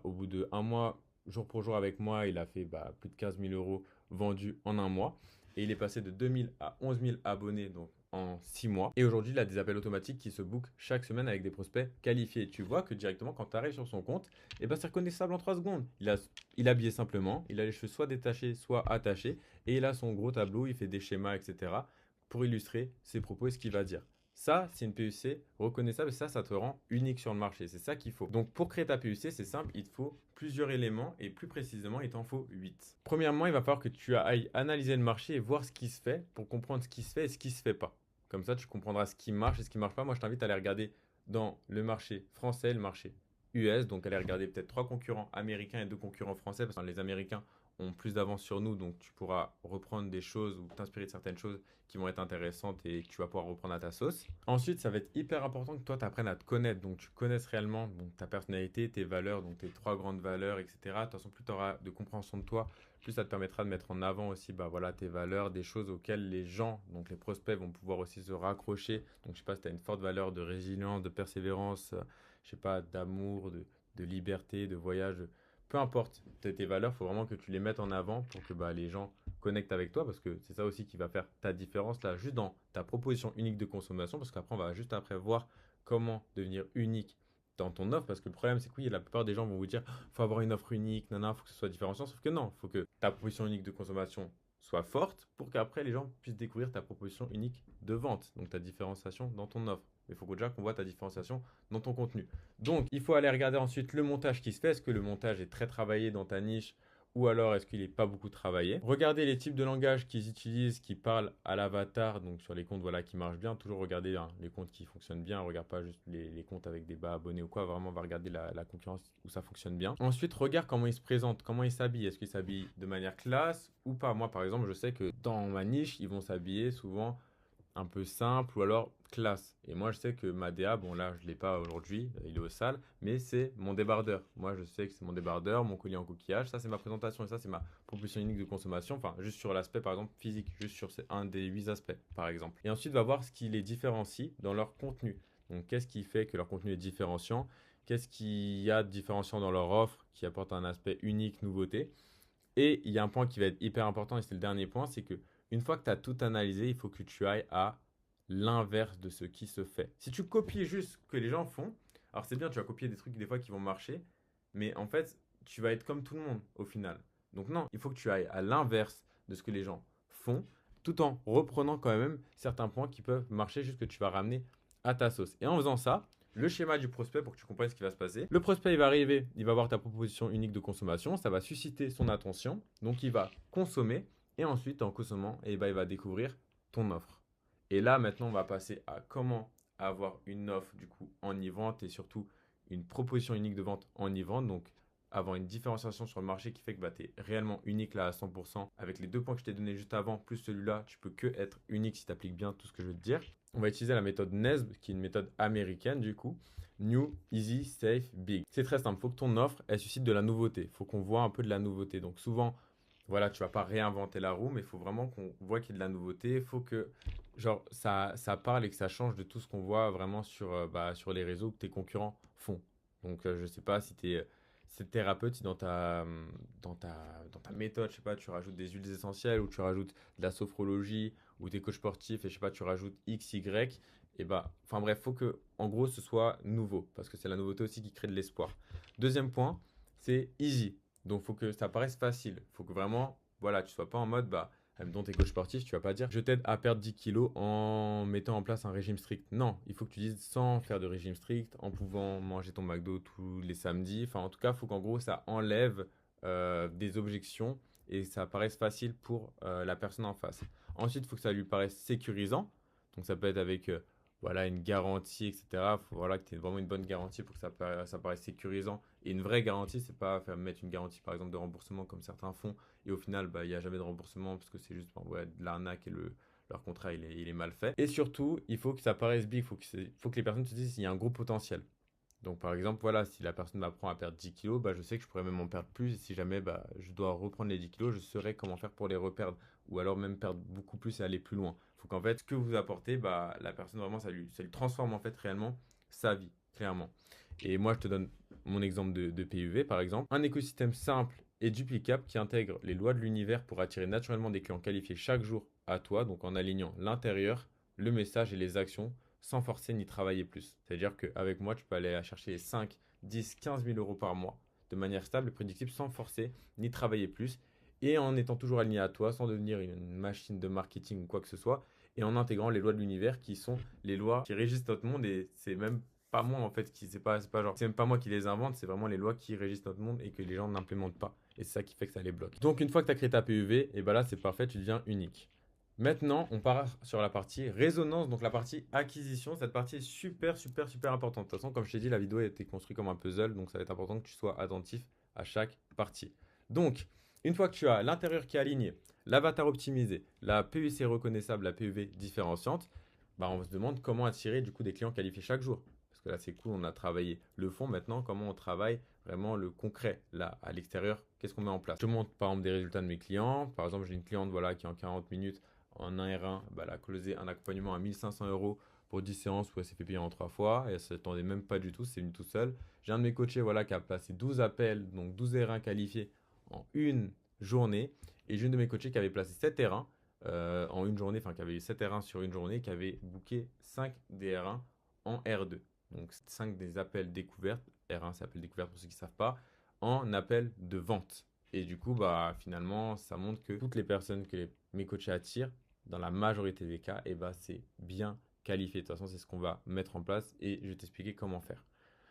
au bout de 1 mois, jour pour jour avec moi, il a fait plus de 15 000 euros vendus en 1 mois. Et il est passé de 2000 à 11 000 abonnés donc en 6 mois. Et aujourd'hui, il a des appels automatiques qui se bookent chaque semaine avec des prospects qualifiés. Tu vois que directement, quand tu arrives sur son compte, c'est reconnaissable en 3 secondes. Il est habillé simplement, il a les cheveux soit détachés, soit attachés. Et il a son gros tableau, il fait des schémas, etc. pour illustrer ses propos et ce qu'il va dire. Ça, c'est une PUC reconnaissable et ça te rend unique sur le marché. C'est ça qu'il faut. Donc, pour créer ta PUC, c'est simple, il te faut plusieurs éléments et plus précisément, il t'en faut 8. Premièrement, il va falloir que tu ailles analyser le marché et voir ce qui se fait pour comprendre ce qui se fait et ce qui se fait pas. Comme ça, tu comprendras ce qui marche et ce qui marche pas. Moi, je t'invite à aller regarder dans le marché français, le marché US. Donc, aller regarder peut-être 3 concurrents américains et 2 concurrents français parce que les Américains ont plus d'avance sur nous, donc tu pourras reprendre des choses ou t'inspirer de certaines choses qui vont être intéressantes et que tu vas pouvoir reprendre à ta sauce. Ensuite, ça va être hyper important que toi, tu apprennes à te connaître, donc tu connaisses réellement ta personnalité, tes valeurs, donc tes 3 grandes valeurs, etc. De toute façon, plus tu auras de compréhension de toi, plus ça te permettra de mettre en avant aussi tes valeurs, des choses auxquelles les gens, donc les prospects, vont pouvoir aussi se raccrocher. Donc, je sais pas si tu as une forte valeur de résilience, de persévérance, je sais pas, d'amour, de liberté, de voyage, peu importe tes valeurs, il faut vraiment que tu les mettes en avant pour que les gens connectent avec toi parce que c'est ça aussi qui va faire ta différence là, juste dans ta proposition unique de consommation parce qu'après, on va juste après voir comment devenir unique dans ton offre parce que le problème, c'est que oui, la plupart des gens vont vous dire faut avoir une offre unique, il faut que ce soit différenciant, sauf que non, il faut que ta proposition unique de consommation soit forte pour qu'après les gens puissent découvrir ta proposition unique de vente, donc ta différenciation dans ton offre. Il faut déjà qu'on voit ta différenciation dans ton contenu. Donc, il faut aller regarder ensuite le montage qui se fait. Est-ce que le montage est très travaillé dans ta niche ou alors est-ce qu'il n'est pas beaucoup travaillé. Regardez les types de langage qu'ils utilisent, qui parlent à l'avatar, donc sur les comptes voilà, qui marchent bien. Toujours regarder les comptes qui fonctionnent bien. Regarde pas juste les comptes avec des bas abonnés ou quoi. Vraiment, on va regarder la concurrence où ça fonctionne bien. Ensuite, regarde comment ils se présentent, comment ils s'habillent. Est-ce qu'ils s'habillent de manière classe ou pas? Moi, par exemple, je sais que dans ma niche, ils vont s'habiller souvent un peu simple ou alors classe. Et moi, je sais que ma DA, bon là, je ne l'ai pas aujourd'hui, il est au salle, mais c'est mon débardeur. Moi, je sais que c'est mon débardeur, mon collier en coquillage. Ça, c'est ma présentation et ça, c'est ma proposition unique de consommation. Enfin, juste sur l'aspect, par exemple, physique, juste sur un des 8 aspects, par exemple. Et ensuite, va voir ce qui les différencie dans leur contenu. Donc, qu'est-ce qui fait que leur contenu est différenciant? Qu'est-ce qu'il y a de différenciant dans leur offre qui apporte un aspect unique, nouveauté? Et il y a un point qui va être hyper important, et c'est le dernier point, c'est que une fois que tu as tout analysé, il faut que tu ailles à l'inverse de ce qui se fait. Si tu copies juste ce que les gens font, alors c'est bien, tu vas copier des trucs des fois qui vont marcher, mais en fait, tu vas être comme tout le monde au final. Donc non, il faut que tu ailles à l'inverse de ce que les gens font, tout en reprenant quand même certains points qui peuvent marcher, juste que tu vas ramener à ta sauce. Et en faisant ça, le schéma du prospect pour que tu comprennes ce qui va se passer. Le prospect, il va arriver, il va voir ta proposition unique de consommation, ça va susciter son attention, donc il va consommer, et ensuite, en consommant, il va découvrir ton offre. Et là, maintenant, on va passer à comment avoir une offre du coup en e-vente et surtout une proposition unique de vente en e-vente. Donc, avoir une différenciation sur le marché qui fait que tu es réellement unique là à 100%. Avec les deux points que je t'ai donnés juste avant, plus celui-là, tu peux que être unique si tu appliques bien tout ce que je veux te dire. On va utiliser la méthode NESB, qui est une méthode américaine du coup. New, Easy, Safe, Big. C'est très simple. Il faut que ton offre, elle suscite de la nouveauté. Il faut qu'on voit un peu de la nouveauté. Donc souvent, voilà, tu vas pas réinventer la roue, mais il faut vraiment qu'on voit qu'il y a de la nouveauté. Il faut que genre, ça parle et que ça change de tout ce qu'on voit vraiment sur les réseaux que tes concurrents font. Donc, je sais pas si tu es thérapeute, si dans ta méthode, je sais pas, tu rajoutes des huiles essentielles ou tu rajoutes de la sophrologie ou des coachs sportifs et je sais pas, tu rajoutes X, Y, et bah, enfin bref, faut que en gros ce soit nouveau parce que c'est la nouveauté aussi qui crée de l'espoir. Deuxième point, c'est easy. Donc, il faut que ça paraisse facile. Il faut que vraiment, voilà, tu sois pas en mode, bah, dont tes coachs sportifs, tu vas pas dire je t'aide à perdre 10 kilos en mettant en place un régime strict. Non, il faut que tu dises sans faire de régime strict, en pouvant manger ton McDo tous les samedis. Enfin, en tout cas, il faut qu'en gros, ça enlève des objections et ça paraisse facile pour la personne en face. Ensuite, il faut que ça lui paraisse sécurisant. Donc, ça peut être avec voilà, une garantie, etc. Il faut voilà, que tu aies vraiment une bonne garantie pour que ça paraisse sécurisant. Et une vraie garantie, c'est pas mettre une garantie, par exemple, de remboursement comme certains font. Et au final, bah, il n'y a jamais de remboursement parce que c'est juste ouais, de l'arnaque et leur contrat, il est mal fait. Et surtout, il faut que ça paraisse big. Il faut que les personnes se disent qu'il y a un gros potentiel. Donc, par exemple, voilà, si la personne m'apprend à perdre 10 kilos, bah, je sais que je pourrais même en perdre plus. Et si jamais bah, je dois reprendre les 10 kilos, je saurais comment faire pour les reperdre. Ou alors même perdre beaucoup plus et aller plus loin. Il faut qu'en fait, ce que vous apportez, bah, la personne vraiment, ça lui transforme en fait réellement sa vie, clairement. Et moi, je te donne mon exemple de PUV, par exemple. Un écosystème simple et duplicable qui intègre les lois de l'univers pour attirer naturellement des clients qualifiés chaque jour à toi, donc en alignant l'intérieur, le message et les actions sans forcer ni travailler plus. C'est-à-dire qu'avec moi, tu peux aller chercher les 5, 10, 15 000 euros par mois de manière stable et prédictible sans forcer ni travailler plus et en étant toujours aligné à toi sans devenir une machine de marketing ou quoi que ce soit et en intégrant les lois de l'univers qui sont les lois qui régissent notre monde et c'est même pas moi en fait c'est même pas moi qui les invente, c'est vraiment les lois qui régissent notre monde et que les gens n'implémentent pas et c'est ça qui fait que ça les bloque. Donc une fois que tu as créé ta PUV, et ben là c'est parfait, tu deviens unique. Maintenant, on part sur la partie résonance, donc la partie acquisition. Cette partie est super, super, super importante. De toute façon, comme je t'ai dit, la vidéo a été construite comme un puzzle, donc ça va être important que tu sois attentif à chaque partie. Donc, une fois que tu as l'intérieur qui est aligné, l'avatar optimisé, la PUC reconnaissable, la PUV différenciante, bah on se demande comment attirer du coup des clients qualifiés chaque jour. Parce que là, c'est cool, on a travaillé le fond. Maintenant, comment on travaille vraiment le concret, là, à l'extérieur, qu'est-ce qu'on met en place? Je te montre par exemple des résultats de mes clients. Par exemple, j'ai une cliente voilà, qui en 40 minutes en 1 R1, bah, elle a closé un accompagnement à 1500 euros pour 10 séances où elle s'est fait payer en 3 fois et elle ne s'attendait même pas du tout, c'est venu tout seul. J'ai un de mes coachés voilà, qui a placé 12 appels, donc 12 R1 qualifiés en une journée. Et j'ai une de mes coachés qui avait placé 7 R1 en une journée, enfin qui avait eu 7 R1 sur une journée, qui avait booké 5 des R1 en R2. Donc 5 des appels découvertes, R1 c'est appel découverte pour ceux qui ne savent pas, en appel de vente. Et du coup, bah, finalement, ça montre que toutes les personnes que mes coachés attirent, dans la majorité des cas, eh ben, c'est bien qualifié. De toute façon, c'est ce qu'on va mettre en place et je vais t'expliquer comment faire.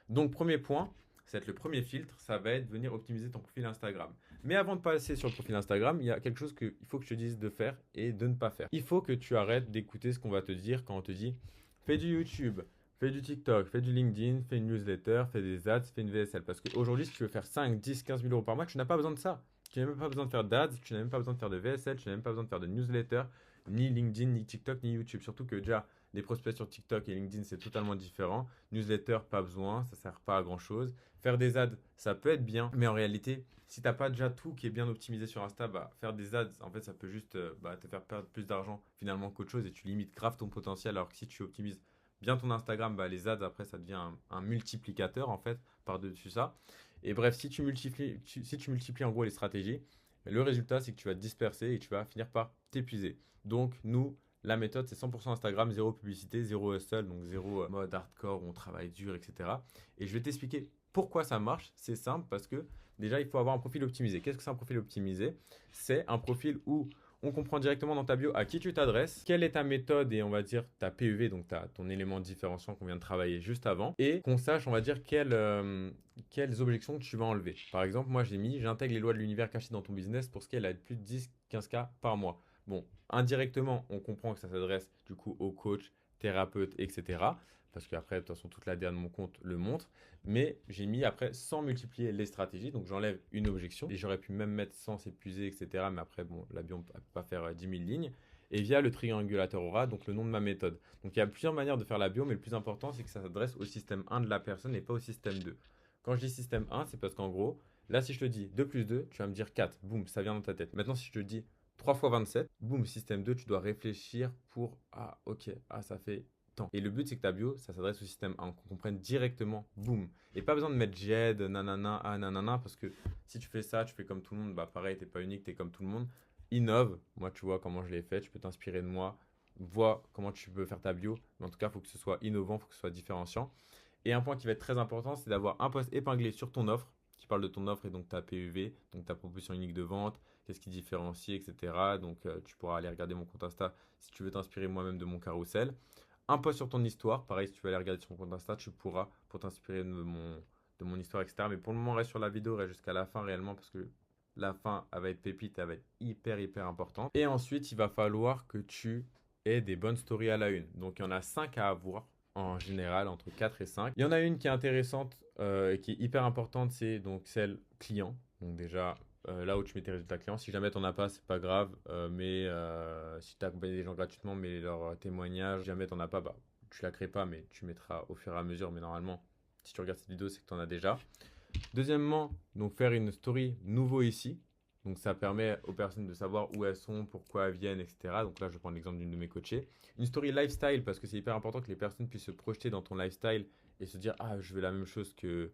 Donc, premier point, ça va être le premier filtre, ça va être venir optimiser ton profil Instagram. Mais avant de passer sur le profil Instagram, il y a quelque chose qu'il faut que je te dise de faire et de ne pas faire. Il faut que tu arrêtes d'écouter ce qu'on va te dire quand on te dit fais du YouTube, fais du TikTok, fais du LinkedIn, fais une newsletter, fais des ads, fais une VSL. Parce qu'aujourd'hui, si tu veux faire 5, 10, 15 000 euros par mois, tu n'as pas besoin de ça. Tu n'as même pas besoin de faire d'ads, tu n'as même pas besoin de faire de VSL, tu n'as même pas besoin de faire de newsletter, ni LinkedIn, ni TikTok, ni YouTube. Surtout que déjà, les prospects sur TikTok et LinkedIn, c'est totalement différent. Newsletter, pas besoin, ça ne sert pas à grand chose. Faire des ads, ça peut être bien, mais en réalité, si tu n'as pas déjà tout qui est bien optimisé sur Insta, bah, faire des ads, en fait, ça peut juste te faire perdre plus d'argent finalement qu'autre chose et tu limites grave ton potentiel. Alors que si tu optimises bien ton Instagram, bah, les ads, après, ça devient un multiplicateur en fait par-dessus ça. Et bref, si tu multiplies en gros les stratégies, le résultat, c'est que tu vas te disperser et tu vas finir par t'épuiser. Donc, nous, la méthode, c'est 100% Instagram, zéro publicité, zéro hustle, donc zéro mode hardcore où on travaille dur, etc. Et je vais t'expliquer pourquoi ça marche. C'est simple parce que déjà, il faut avoir un profil optimisé. Qu'est-ce que c'est un profil optimisé? C'est un profil où on comprend directement dans ta bio à qui tu t'adresses, quelle est ta méthode et on va dire ta PEV, donc ton élément différenciant qu'on vient de travailler juste avant, et qu'on sache, on va dire, quelles objections tu vas enlever. Par exemple, moi j'intègre les lois de l'univers cachées dans ton business pour ce qui est de plus de 10-15K par mois. Bon, indirectement, on comprend que ça s'adresse du coup aux coachs, thérapeutes, etc. Parce qu'après, de toute façon, toute la DA de mon compte le montre. Mais j'ai mis après sans multiplier les stratégies. Donc j'enlève une objection. Et j'aurais pu même mettre sans s'épuiser, etc. Mais après, bon, la bio, on ne peut pas faire 10 000 lignes. Et via le triangulateur aura, donc le nom de ma méthode. Donc il y a plusieurs manières de faire la bio, mais le plus important, c'est que ça s'adresse au système 1 de la personne et pas au système 2. Quand je dis système 1, c'est parce qu'en gros, là, si je te dis 2 plus 2, tu vas me dire 4. Boum, ça vient dans ta tête. Maintenant, si je te dis 3 fois 27, boum, système 2, tu dois réfléchir pour ah, ok, ah, ça fait tant. Et le but, c'est que ta bio, ça s'adresse au système 1, qu'on comprenne directement, boum. Et pas besoin de mettre j'aide, nanana, ah, nanana, parce que si tu fais ça, tu fais comme tout le monde, bah pareil, t'es pas unique, t'es comme tout le monde. Innove, moi, tu vois comment je l'ai fait, tu peux t'inspirer de moi, vois comment tu peux faire ta bio, mais en tout cas, il faut que ce soit innovant, il faut que ce soit différenciant. Et un point qui va être très important, c'est d'avoir un post épinglé sur ton offre, qui parle de ton offre et donc ta PEV, donc ta proposition unique de vente, qu'est-ce qui différencie, etc. Donc donc tu pourras aller regarder mon compte Insta si tu veux t'inspirer moi-même de mon carrousel. Un post sur ton histoire, pareil, si tu veux aller regarder sur mon compte Insta, tu pourras pour t'inspirer de mon histoire, etc. Mais pour le moment, reste sur la vidéo, reste jusqu'à la fin réellement parce que la fin, elle va être pépite, elle va être hyper, hyper importante. Et ensuite, il va falloir que tu aies des bonnes stories à la une. Donc, il y en a 5 à avoir en général, entre 4 et 5. Il y en a une qui est intéressante et qui est hyper importante, c'est donc celle client. Donc déjà, là où tu mets tes résultats clients. Si jamais tu n'en as pas, c'est pas grave. Mais si tu as accompagné des gens gratuitement, mais leur témoignage, si jamais tu n'en as pas, bah, tu la crées pas, mais tu mettras au fur et à mesure. Mais normalement, si tu regardes cette vidéo, c'est que tu en as déjà. Deuxièmement, donc faire une story nouveau ici. Donc ça permet aux personnes de savoir où elles sont, pourquoi elles viennent, etc. Donc là, je vais prendre l'exemple d'une de mes coachées. Une story lifestyle, parce que c'est hyper important que les personnes puissent se projeter dans ton lifestyle et se dire, ah, je veux la même chose que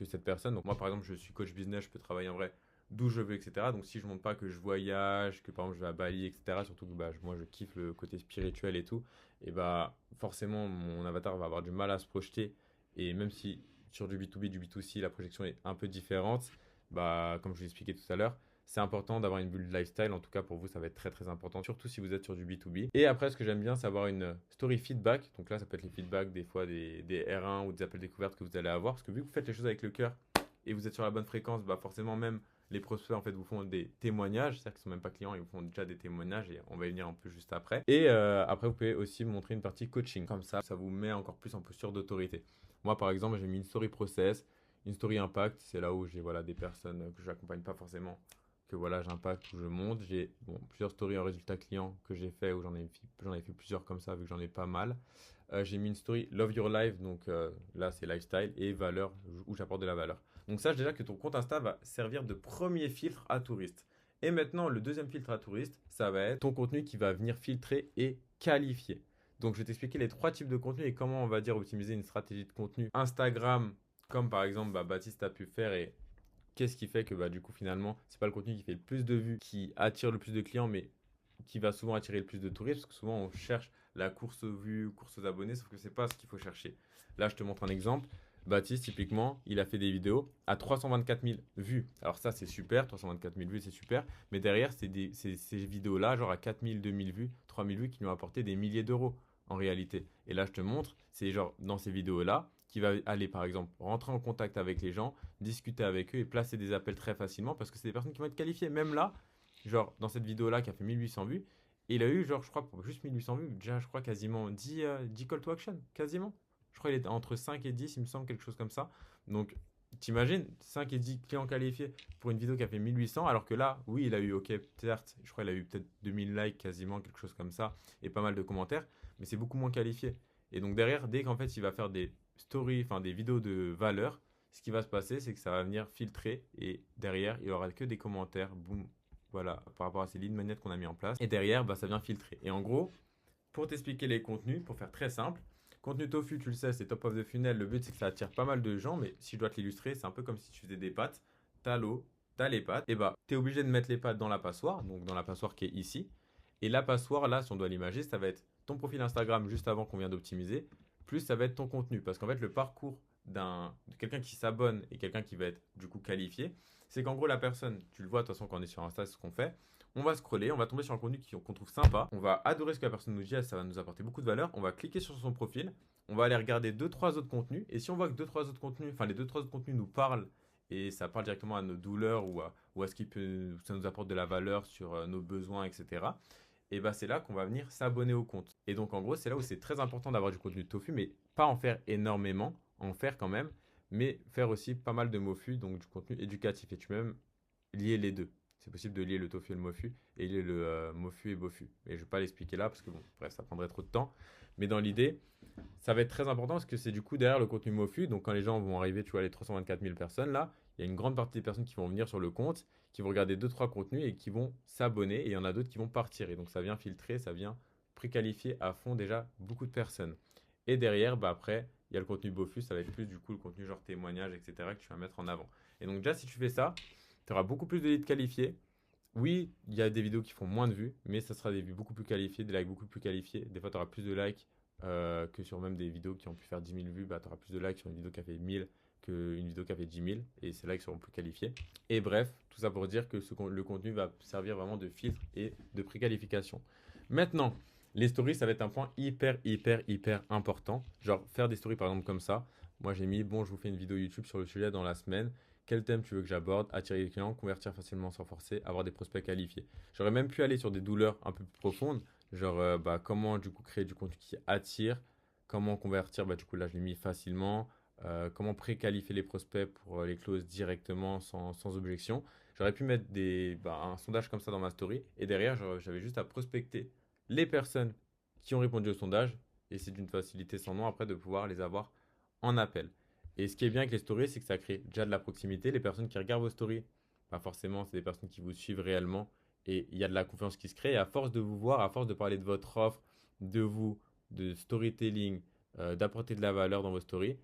cette personne. Donc moi, par exemple, je suis coach business, je peux travailler en vrai d'où je veux, etc. Donc si je ne montre pas que je voyage, que par exemple je vais à Bali, etc., surtout que bah, moi je kiffe le côté spirituel et tout, et bah forcément mon avatar va avoir du mal à se projeter. Et même si sur du B2B, du B2C, la projection est un peu différente, bah, comme je vous l'expliquais tout à l'heure, c'est important d'avoir une bulle lifestyle. En tout cas, pour vous, ça va être très très important, surtout si vous êtes sur du B2B. Et après, ce que j'aime bien, c'est avoir une story feedback. Donc là, ça peut être les feedbacks des fois des R1 ou des appels découvertes que vous allez avoir. Parce que vu que vous faites les choses avec le cœur et vous êtes sur la bonne fréquence, bah forcément, même les prospects en fait vous font des témoignages. C'est-à-dire qu'ils ne sont même pas clients, ils vous font déjà des témoignages et on va y venir un peu juste après. Et après, vous pouvez aussi montrer une partie coaching. Comme ça vous met encore plus en posture d'autorité. Moi, par exemple, j'ai mis une story process, une story impact. C'est là où j'ai voilà, des personnes que je n'accompagne pas forcément, que voilà, j'impacte, où je monte. J'ai plusieurs stories en résultat client que j'ai fait, où j'en ai fait plusieurs comme ça, vu que j'en ai pas mal. J'ai mis une story Love Your Life, donc là c'est lifestyle, et valeur, où j'apporte de la valeur. Donc sache déjà que ton compte Insta va servir de premier filtre à touristes. Et maintenant, le deuxième filtre à touristes, ça va être ton contenu qui va venir filtrer et qualifier. Donc je vais t'expliquer les 3 types de contenu et comment on va dire optimiser une stratégie de contenu Instagram, comme par exemple Baptiste a pu faire. Et qu'est-ce qui fait que bah, du coup finalement c'est pas le contenu qui fait le plus de vues, qui attire le plus de clients, mais qui va souvent attirer le plus de touristes, parce que souvent on cherche la course aux vues, course aux abonnés, sauf que c'est pas ce qu'il faut chercher. Là je te montre un exemple. Baptiste, typiquement, il a fait des vidéos à 324 000 vues. Alors ça, c'est super, 324 000 vues, c'est super. Mais derrière, c'est ces vidéos-là, genre à 4 000, 2 000 vues, 3 000 vues, qui lui ont apporté des milliers d'euros en réalité. Et là, je te montre, c'est genre dans ces vidéos-là, qui va aller par exemple rentrer en contact avec les gens, discuter avec eux et placer des appels très facilement parce que c'est des personnes qui vont être qualifiées. Même là, genre dans cette vidéo-là qui a fait 1800 vues, il a eu genre je crois pour juste 1800 vues, déjà je crois quasiment 10 call to action, quasiment. Je crois qu'il était entre 5 et 10, il me semble, quelque chose comme ça. Donc t'imagines, 5 et 10 clients qualifiés pour une vidéo qui a fait 1800, alors que là, oui, il a eu, ok, certes, je crois qu'il a eu peut-être 2000 likes quasiment, quelque chose comme ça, et pas mal de commentaires, mais c'est beaucoup moins qualifié. Et donc derrière, dès qu'en fait il va faire des stories, enfin des vidéos de valeur, ce qui va se passer, c'est que ça va venir filtrer, et derrière, il n'y aura que des commentaires, boum, voilà, par rapport à ces lignes manettes qu'on a mis en place. Et derrière, bah, ça vient filtrer. Et en gros, pour t'expliquer les contenus, pour faire très simple, contenu tofu, tu le sais, c'est top of the funnel. Le but, c'est que ça attire pas mal de gens. Mais si je dois te l'illustrer, c'est un peu comme si tu faisais des pâtes. T'as l'eau, t'as les pâtes. Et bah, t'es obligé de mettre les pâtes dans la passoire. Donc, dans la passoire qui est ici. Et la passoire, là, si on doit l'imager, ça va être ton profil Instagram juste avant qu'on vient d'optimiser. Plus ça va être ton contenu. Parce qu'en fait, le parcours de quelqu'un qui s'abonne et quelqu'un qui va être du coup qualifié, c'est qu'en gros, la personne, tu le vois de toute façon quand on est sur Insta, c'est ce qu'on fait. On va scroller, on va tomber sur un contenu qu'on trouve sympa, on va adorer ce que la personne nous dit, ça va nous apporter beaucoup de valeur, on va cliquer sur son profil, on va aller regarder 2-3 autres contenus, et si on voit que 2-3 autres contenus, enfin les 2-3 autres contenus nous parlent, et ça parle directement à nos douleurs ou à ce qui peut, ça nous apporte de la valeur sur nos besoins, etc. Et bah c'est là qu'on va venir s'abonner au compte. Et donc en gros, c'est là où c'est très important d'avoir du contenu de tofu, mais pas en faire énormément, en faire quand même, mais faire aussi pas mal de mofu, donc du contenu éducatif. Et tu peux même lier les deux. C'est possible de lier le tofu et le mofu, et lier le mofu et bofu. Et je ne vais pas l'expliquer là, parce que bon, bref, ça prendrait trop de temps. Mais dans l'idée, ça va être très important, parce que c'est du coup derrière le contenu mofu. Donc quand les gens vont arriver, tu vois, les 324 000 personnes là, il y a une grande partie des personnes qui vont venir sur le compte, qui vont regarder 2-3 contenus et qui vont s'abonner. Et il y en a d'autres qui vont partir. Et donc ça vient filtrer, ça vient préqualifier à fond déjà beaucoup de personnes. Et derrière, bah après, il y a le contenu bofu, ça va être plus du coup le contenu genre témoignage, etc. que tu vas mettre en avant. Et donc déjà, si tu fais ça, tu auras beaucoup plus de leads qualifiés. Oui, il y a des vidéos qui font moins de vues, mais ça sera des vues beaucoup plus qualifiées, des likes beaucoup plus qualifiés. Des fois, tu auras plus de likes que sur même des vidéos qui ont pu faire 10 000 vues. Bah, tu auras plus de likes sur une vidéo qui a fait 1000 qu'une vidéo qui a fait 10 000. Et ces likes seront plus qualifiés. Et bref, tout ça pour dire que le contenu va servir vraiment de filtre et de préqualification. Maintenant, les stories, ça va être un point hyper important. Genre, faire des stories par exemple comme ça. Moi, j'ai mis, bon, je vous fais une vidéo YouTube sur le sujet dans la semaine. Quel thème tu veux que j'aborde? Attirer les clients, convertir facilement sans forcer, avoir des prospects qualifiés. J'aurais même pu aller sur des douleurs un peu plus profondes, genre bah, comment du coup créer du contenu qui attire, comment convertir, bah, du coup là je l'ai mis facilement, comment préqualifier les prospects pour les closes directement sans objection. J'aurais pu mettre un sondage comme ça dans ma story et derrière j'avais juste à prospecter les personnes qui ont répondu au sondage et c'est d'une facilité sans nom après de pouvoir les avoir en appel. Et ce qui est bien avec les stories, c'est que ça crée déjà de la proximité. Les personnes qui regardent vos stories, pas forcément, c'est des personnes qui vous suivent réellement. Et il y a de la confiance qui se crée. Et à force de vous voir, à force de parler de votre offre, de vous, de storytelling, d'apporter de la valeur dans vos stories,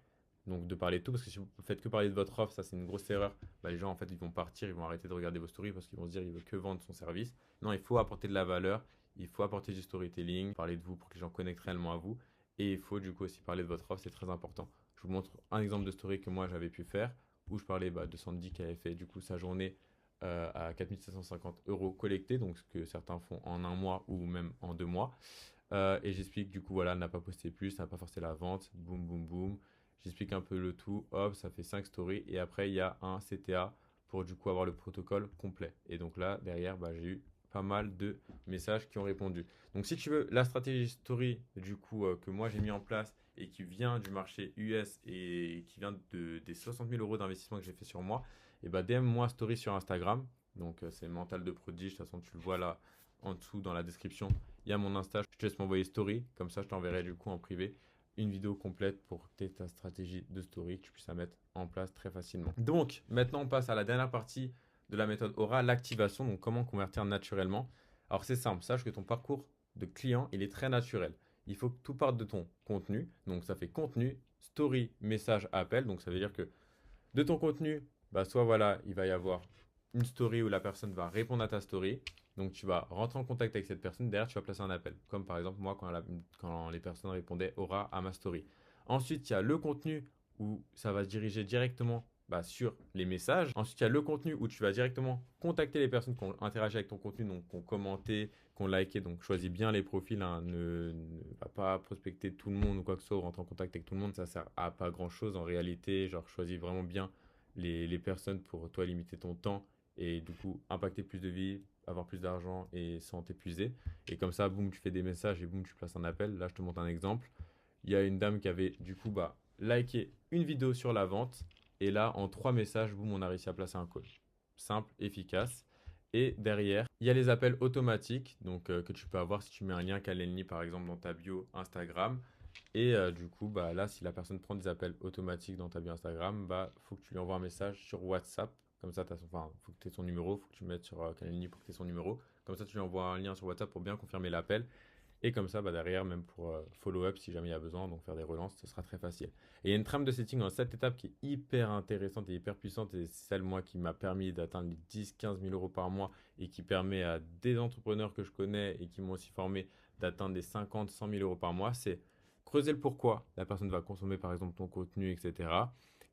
donc de parler de tout, parce que si vous faites que parler de votre offre, ça c'est une grosse erreur. Bah, les gens en fait ils vont partir, ils vont arrêter de regarder vos stories parce qu'ils vont se dire ils veulent que vendre son service. Non, il faut apporter de la valeur, il faut apporter du storytelling, parler de vous pour que les gens connectent réellement à vous. Et il faut du coup aussi parler de votre offre, c'est très important. Je vous montre un exemple de story que moi j'avais pu faire où je parlais de Sandy qui avait fait du coup sa journée à 4 750 euros collectés, donc ce que certains font en un mois ou même en 2 mois. Et j'explique du coup, voilà, elle n'a pas posté plus, ça n'a pas forcé la vente, boum, boum, boum. J'explique un peu le tout, hop, ça fait 5 stories. Et après, il y a un CTA pour du coup avoir le protocole complet. Et donc là, derrière, bah, j'ai eu pas mal de messages qui ont répondu. Donc si tu veux, la stratégie story du coup que moi j'ai mis en place et qui vient du marché US et qui vient des 60 000 euros d'investissement que j'ai fait sur moi, et bah DM-moi story sur Instagram. Donc c'est Mental de Prodige, de toute façon tu le vois là en dessous dans la description. Il y a mon Insta, je te laisse m'envoyer story, comme ça je t'enverrai du coup en privé une vidéo complète pour que tu aies ta stratégie de story, que tu puisses la mettre en place très facilement. Donc maintenant on passe à la dernière partie de la méthode Aura, l'activation, donc comment convertir naturellement. Alors c'est simple, sache que ton parcours de client, il est très naturel. Il faut que tout parte de ton contenu, donc ça fait contenu, story, message, appel, donc ça veut dire que de ton contenu, bah soit voilà, il va y avoir une story où la personne va répondre à ta story, donc tu vas rentrer en contact avec cette personne, derrière tu vas placer un appel, comme par exemple moi quand les personnes répondaient Aura à ma story. Ensuite, il y a le contenu où ça va se diriger directement sur les messages. Ensuite, il y a le contenu où tu vas directement contacter les personnes qui ont interagi avec ton contenu, donc qui ont commenté, qui ont liké. Donc, choisis bien les profils, hein. Ne va pas prospecter tout le monde ou quoi que ce soit, ou rentrer en contact avec tout le monde. Ça sert à pas grand-chose en réalité. Genre, choisis vraiment bien les personnes pour toi limiter ton temps et du coup impacter plus de vie, avoir plus d'argent et sans t'épuiser. Et comme ça, boum, tu fais des messages et boum, tu places un appel. Là, je te montre un exemple. Il y a une dame qui avait du coup liké une vidéo sur la vente. Et là, en 3 messages, boum, on a réussi à placer un call. Simple, efficace. Et derrière, il y a les appels automatiques donc, que tu peux avoir si tu mets un lien Calendly par exemple dans ta bio Instagram. Et du coup, là, si la personne prend des appels automatiques dans ta bio Instagram, faut que tu lui envoies un message sur WhatsApp. Comme ça, faut que tu aies son numéro, faut que tu mettes sur Calendly pour que tu aies son numéro. Comme ça, tu lui envoies un lien sur WhatsApp pour bien confirmer l'appel. Et comme ça, derrière, même pour follow-up, si jamais il y a besoin, donc faire des relances, ce sera très facile. Et il y a une trame de setting en 7 étapes qui est hyper intéressante et hyper puissante. Et c'est celle, moi, qui m'a permis d'atteindre les 10-15 000 euros par mois et qui permet à des entrepreneurs que je connais et qui m'ont aussi formé d'atteindre des 50-100 000 euros par mois. C'est creuser le pourquoi la personne va consommer, par exemple, ton contenu, etc.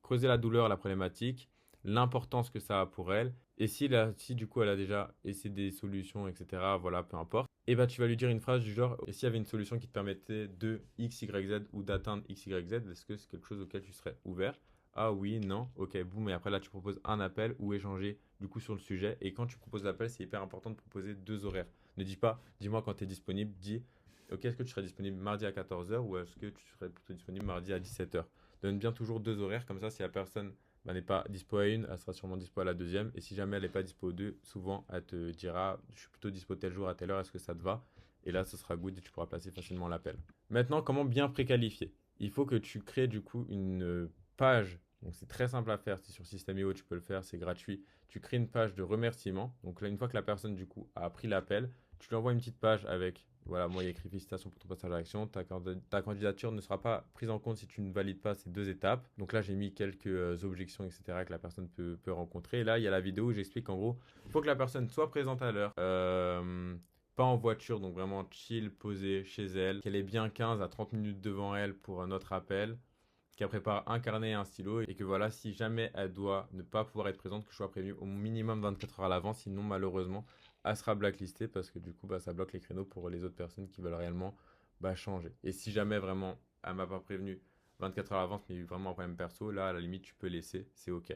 Creuser la douleur, la problématique, l'importance que ça a pour elle. Et si du coup elle a déjà essayé des solutions, etc., voilà, peu importe, et tu vas lui dire une phrase du genre, et s'il y avait une solution qui te permettait de X, Y, Z ou d'atteindre X, Y, Z, est-ce que c'est quelque chose auquel tu serais ouvert? Ah oui, non, ok, boum, et après là tu proposes un appel ou échanger du coup sur le sujet. Et quand tu proposes l'appel, c'est hyper important de proposer 2 horaires. Ne dis pas, dis-moi quand tu es disponible, dis, ok, est-ce que tu serais disponible mardi à 14 heures ou est-ce que tu serais plutôt disponible mardi à 17 heures? Donne bien toujours 2 horaires, comme ça si la personne n'est pas dispo à une, elle sera sûrement dispo à la deuxième. Et si jamais elle n'est pas dispo aux deux, souvent elle te dira je suis plutôt dispo tel jour à telle heure, est-ce que ça te va? Et là, ce sera good et tu pourras placer facilement l'appel. Maintenant, comment bien préqualifier? Il faut que tu crées du coup une page. Donc c'est très simple à faire, c'est sur System.io, tu peux le faire, c'est gratuit. Tu crées une page de remerciement. Donc là, une fois que la personne du coup a pris l'appel, tu lui envoies une petite page avec, voilà, moi il y a écrit félicitations pour ton passage à l'action. Ta candidature ne sera pas prise en compte si tu ne valides pas ces 2 étapes. Donc là, j'ai mis quelques objections, etc. que la personne peut rencontrer. Et là, il y a la vidéo où j'explique qu'en gros, il faut que la personne soit présente à l'heure. Pas en voiture, donc vraiment chill, posée chez elle, qu'elle ait bien 15 à 30 minutes devant elle pour un autre appel, qu'elle prépare un carnet et un stylo, et que voilà, si jamais elle doit ne pas pouvoir être présente, que je sois prévenu au minimum 24 heures à l'avance, sinon malheureusement, elle sera blacklistée parce que du coup, ça bloque les créneaux pour les autres personnes qui veulent réellement changer. Et si jamais vraiment elle m'a pas prévenu 24 heures à l'avance, mais il y a eu vraiment un problème perso, là, à la limite, tu peux laisser, c'est ok.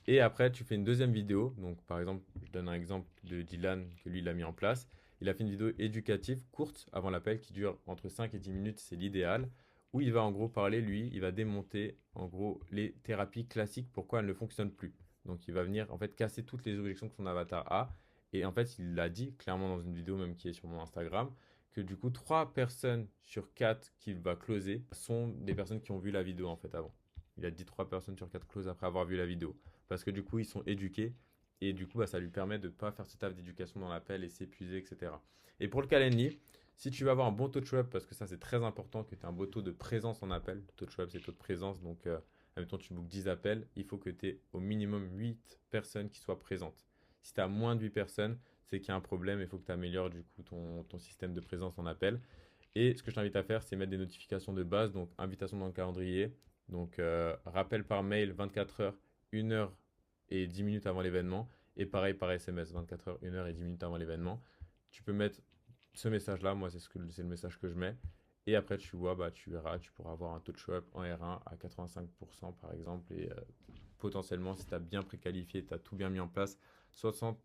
Et après, tu fais une deuxième vidéo. Donc, par exemple, je donne un exemple de Dylan que lui, il a mis en place. Il a fait une vidéo éducative courte avant l'appel qui dure entre 5 et 10 minutes, c'est l'idéal, où il va en gros parler, lui, il va démonter en gros les thérapies classiques, pourquoi elles ne fonctionnent plus. Donc, il va venir en fait casser toutes les objections que son avatar a. Et en fait, il l'a dit clairement dans une vidéo même qui est sur mon Instagram, que du coup, 3 personnes sur 4 qu'il va closer sont des personnes qui ont vu la vidéo en fait avant. Il a dit 3 personnes sur 4 closes après avoir vu la vidéo parce que du coup, ils sont éduqués et du coup, ça lui permet de ne pas faire ce taf d'éducation dans l'appel et s'épuiser, etc. Et pour le Calendly, si tu veux avoir un bon taux de show-up, parce que ça, c'est très important que tu aies un beau taux de présence en appel. Le taux de show-up, c'est le taux de présence. Donc, admettons, tu bookes 10 appels, il faut que tu aies au minimum 8 personnes qui soient présentes. Si tu as moins de 8 personnes, c'est qu'il y a un problème et il faut que tu améliores du coup ton système de présence en appel. Et ce que je t'invite à faire, c'est mettre des notifications de base, donc invitation dans le calendrier, donc rappel par mail 24 heures, 1 heure et 10 minutes avant l'événement. Et pareil par SMS, 24 heures, 1 heure et 10 minutes avant l'événement. Tu peux mettre ce message-là, moi c'est le message que je mets. Et après tu vois, tu verras, tu pourras avoir un taux de show-up en R1 à 85% par exemple. Et potentiellement, si tu as bien préqualifié, tu as tout bien mis en place, 60%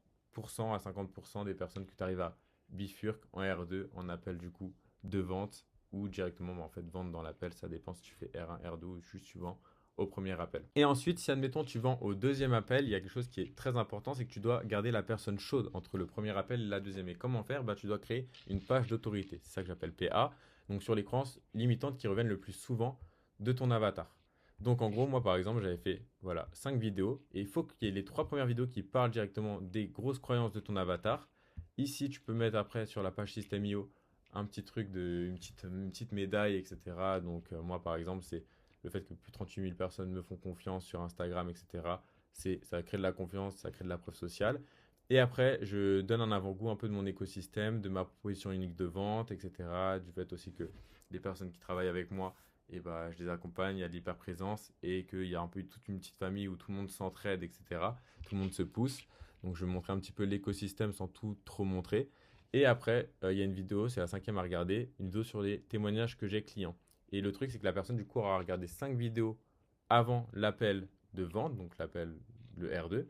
à 50% des personnes que tu arrives à bifurque en R2, en appel du coup de vente ou directement en fait vendre dans l'appel, ça dépend si tu fais R1, R2 ou juste tu vends au premier appel. Et ensuite, si admettons tu vends au deuxième appel, il y a quelque chose qui est très important, c'est que tu dois garder la personne chaude entre le premier appel et la deuxième. Et comment faire? Tu dois créer une page d'autorité, c'est ça que j'appelle PA, donc sur les croyances limitantes qui reviennent le plus souvent de ton avatar. Donc en gros, moi par exemple, j'avais fait 5 vidéos et il faut qu'il y ait les 3 premières vidéos qui parlent directement des grosses croyances de ton avatar. Ici, tu peux mettre après sur la page System.io un petit truc une petite médaille, etc. Donc moi par exemple, c'est le fait que plus de 38 000 personnes me font confiance sur Instagram, etc. Ça crée de la confiance, ça crée de la preuve sociale. Et après, je donne un avant-goût un peu de mon écosystème, de ma proposition unique de vente, etc. Du fait aussi que les personnes qui travaillent avec moi, et bah, je les accompagne, il y a de l'hyper-présence et qu'il y a un peu toute une petite famille où tout le monde s'entraide, etc. Tout le monde se pousse. Donc, je vais montrer un petit peu l'écosystème sans tout trop montrer. Et après, il y a une vidéo, c'est la cinquième à regarder, une vidéo sur les témoignages que j'ai clients. Et le truc, c'est que la personne, du coup, aura regardé 5 vidéos avant l'appel de vente, donc l'appel, le R2.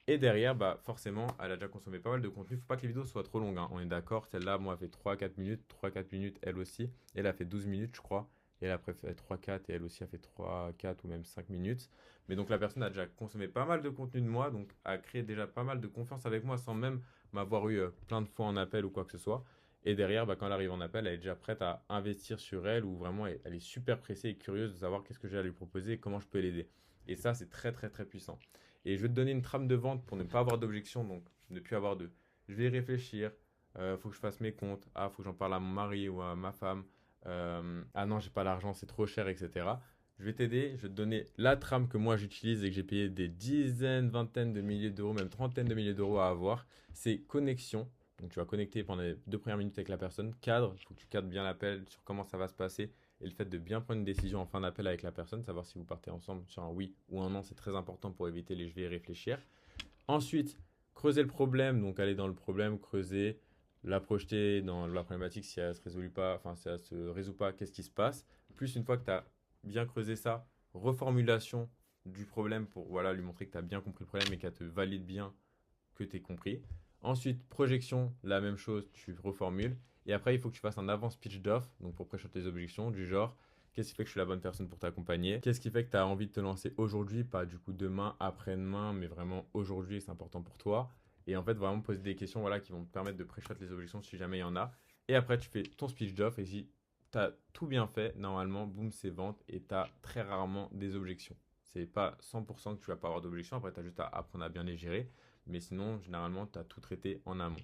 Et derrière, bah, forcément, elle a déjà consommé pas mal de contenu. Faut pas que les vidéos soient trop longues, hein. On est d'accord. Celle-là, moi, elle fait 3-4 minutes. 3-4 minutes, elle aussi. Elle a fait 12 minutes, je crois. Et elle a fait 3-4 et elle aussi a fait 3-4 ou même 5 minutes. Mais donc la personne a déjà consommé pas mal de contenu de moi, donc a créé déjà pas mal de confiance avec moi sans même m'avoir eu plein de fois en appel ou quoi que ce soit. Et derrière, bah, quand elle arrive en appel, elle est déjà prête à investir sur elle ou vraiment elle est super pressée et curieuse de savoir qu'est-ce que j'ai à lui proposer et comment je peux l'aider. Et ça, c'est très très très puissant. Et je vais te donner une trame de vente pour ne pas avoir d'objection, donc ne plus avoir de je vais y réfléchir, faut que je fasse mes comptes, ah, faut que j'en parle à mon mari ou à ma femme, ah non, j'ai pas l'argent, c'est trop cher, etc. Je vais t'aider, je vais te donner la trame que moi j'utilise et que j'ai payé des dizaines, vingtaines de milliers d'euros, même trentaines de milliers d'euros à avoir. C'est connexion. Donc tu vas connecter pendant les 2 premières minutes avec la personne. Cadre, il faut que tu cadres bien l'appel sur comment ça va se passer. Et le fait de bien prendre une décision en fin d'appel avec la personne, savoir si vous partez ensemble sur un oui ou un non, c'est très important pour éviter les je vais y réfléchir. Ensuite, creuser le problème, donc aller dans le problème, creuser, la projeter dans la problématique si elle se résout pas, enfin si elle se résout pas, qu'est-ce qui se passe. Plus une fois que tu as bien creusé ça, reformulation du problème pour voilà, lui montrer que tu as bien compris le problème et qu'elle te valide bien que tu aies compris. Ensuite, projection, la même chose, tu reformules. Et après, il faut que tu fasses un avant-speech d'offre, donc pour pré tes objections, du genre, qu'est-ce qui fait que je suis la bonne personne pour t'accompagner? Qu'est-ce qui fait que tu as envie de te lancer aujourd'hui, pas du coup demain, après-demain, mais vraiment aujourd'hui, c'est important pour toi. Et en fait, vraiment poser des questions voilà, qui vont te permettre de pré les objections si jamais il y en a. Et après, tu fais ton speech d'offre et si tu as tout bien fait, normalement, boum, c'est vente et tu as très rarement des objections. C'est pas 100% que tu vas pas avoir d'objections, après, tu as juste à apprendre à bien les gérer. Mais sinon, généralement, tu as tout traité en amont.